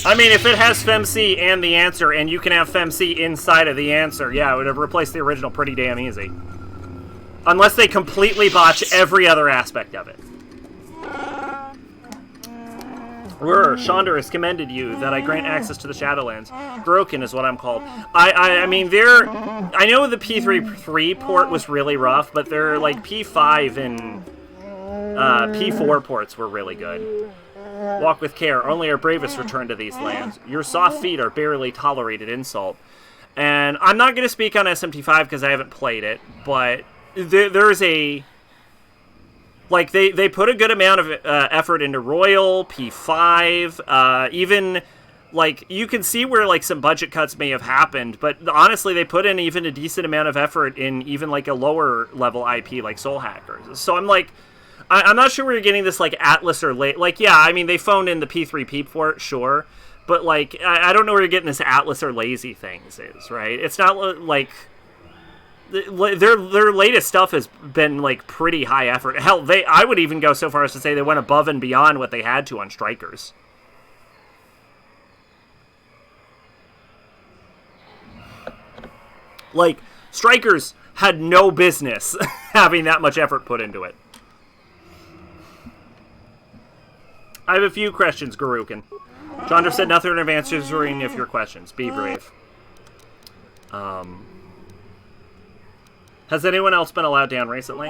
I mean, if it has FemC and the answer, and you can have FemC inside of the answer, yeah, it would have replaced the original pretty damn easy. Unless they completely botch every other aspect of it. Chandra has commended you that I grant access to the Shadowlands. Broken is what I'm called. I mean, I know the P3 port was really rough, but they're like P5 and P4 ports were really good. Walk with care. Only our bravest return to these lands. Your soft feet are barely tolerated insult. And I'm not going to speak on SMT5 because I haven't played it, but there's a... Like, they put a good amount of effort into Royal, P5, even... Like, you can see where, like, some budget cuts may have happened, but honestly, they put in even a decent amount of effort in even, like, a lower-level IP, like Soul Hackers. So I'm like... I'm not sure where you're getting this, like, Atlas or late. Like, yeah, I mean, they phoned in the P3P port, sure. But, like, I don't know where you're getting this Atlas or lazy things is, right? It's not, like... Their latest stuff has been, like, pretty high effort. Hell, I would even go so far as to say they went above and beyond what they had to on Strikers. Like, Strikers had no business having that much effort put into it. I have a few questions, Garukin. Chandra said nothing in answering if your questions. Be brave. Has anyone else been allowed down recently?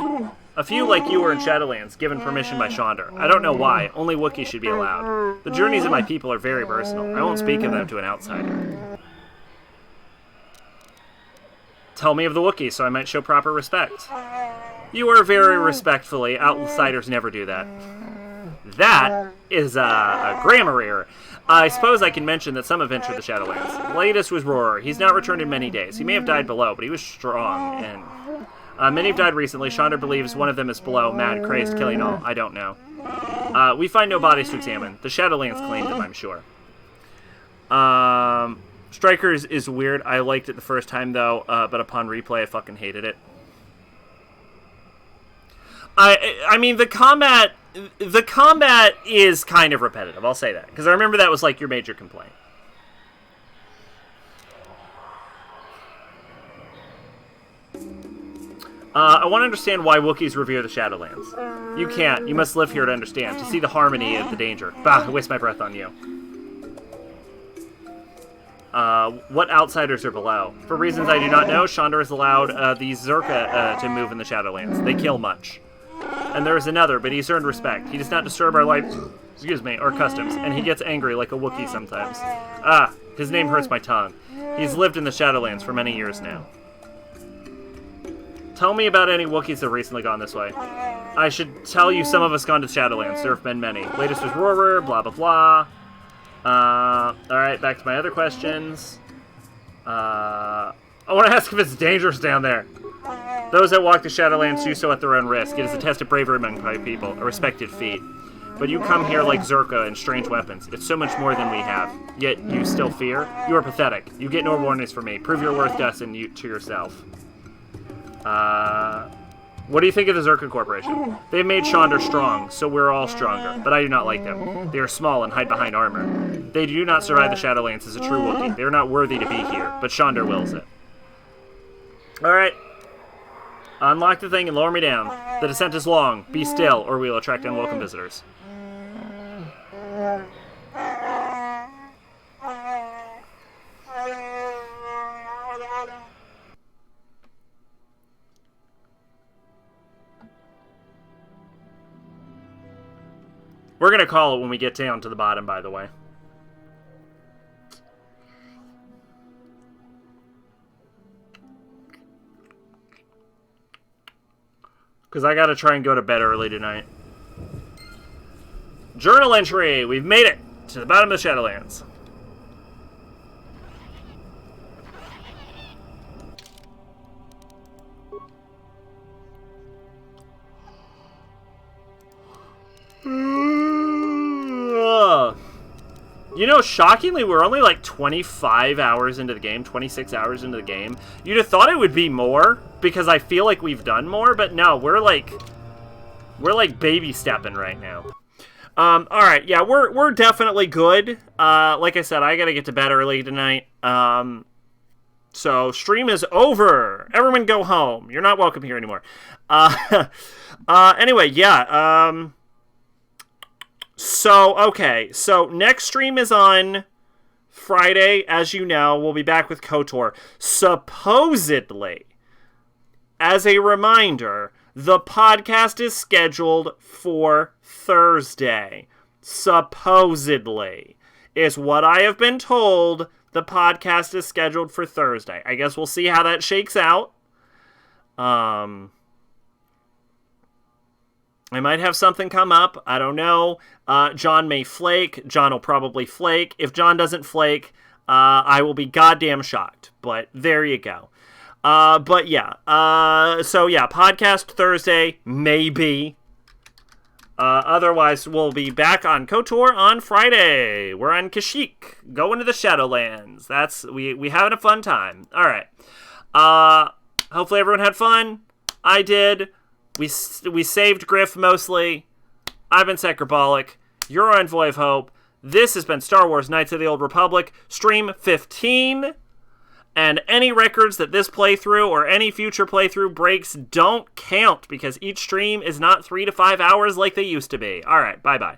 A few like you were in Shadowlands, given permission by Chandra. I don't know why. Only Wookiees should be allowed. The journeys of my people are very personal. I won't speak of them to an outsider. Tell me of the Wookiees so I might show proper respect. You are very respectfully. Outsiders never do that. That is a grammar error. I suppose I can mention that some have entered the Shadowlands. The latest was Roarer. He's not returned in many days. He may have died below, but he was strong, and many have died recently. Chandra believes one of them is below, mad, crazed, killing all. I don't know. We find no bodies to examine. The Shadowlands claimed them, I'm sure. Strikers is weird. I liked it the first time, though, but upon replay, I fucking hated it. I mean, the combat is kind of repetitive, I'll say that. Because I remember that was, like, your major complaint. I want to understand why Wookiees revere the Shadowlands. You can't. You must live here to understand, to see the harmony of the danger. Bah, I waste my breath on you. What outsiders are below? For reasons I do not know, Chandra has allowed these Zerka to move in the Shadowlands. They kill much. And there is another, but he's earned respect. He does not disturb our life, excuse me, or customs, and he gets angry like a Wookiee sometimes. His name hurts my tongue. He's lived in the Shadowlands for many years now. Tell me about any Wookiees that have recently gone this way. I should tell you some of us gone to the Shadowlands. There have been many. Latest was Roarer, blah, blah, blah. Alright, back to my other questions. I want to ask if it's dangerous down there. Those that walk the Shadowlands do so at their own risk. It is a test of bravery among private people, a respected feat. But you come here like Zerka and strange weapons. It's so much more than we have. Yet you still fear? You are pathetic. You get no warnings from me. Prove your worth, Dustin, to yourself. What do you think of the Zerka Corporation? They've made Chandra strong, so we're all stronger. But I do not like them. They are small and hide behind armor. They do not survive the Shadowlands as a true Wookiee. They are not worthy to be here, but Chandra wills it. Alright. Unlock the thing and lower me down. The descent is long. Be still, or we will attract unwelcome visitors. We're going to call it when we get down to the bottom, by the way. Because I got to try and go to bed early tonight. Journal entry! We've made it to the bottom of the Shadowlands. You know, shockingly, we're only like 25 hours into the game, 26 hours into the game. You'd have thought it would be more, because I feel like we've done more, but no, we're like baby stepping right now. Alright, yeah, we're definitely good. Like I said, I gotta get to bed early tonight. So, stream is over. Everyone go home. You're not welcome here anymore. Anyway, yeah, So, okay, so next stream is on Friday, as you know. We'll be back with KOTOR. Supposedly, as a reminder, the podcast is scheduled for Thursday. Supposedly, is what I have been told. The podcast is scheduled for Thursday. I guess we'll see how that shakes out. I might have something come up. I don't know. John may flake. John will probably flake. If John doesn't flake, I will be goddamn shocked. But there you go. But yeah. So yeah, podcast Thursday, maybe. Otherwise, we'll be back on KOTOR on Friday. We're on Kashyyyk, going to the Shadowlands. That's we having a fun time. All right. Hopefully everyone had fun. I did. We saved Griff mostly. I've been Sacrabalic. You're Envoy of Hope. This has been Star Wars Knights of the Old Republic, Stream 15. And any records that this playthrough or any future playthrough breaks don't count, because each stream is not 3 to 5 hours like they used to be. Alright, bye-bye.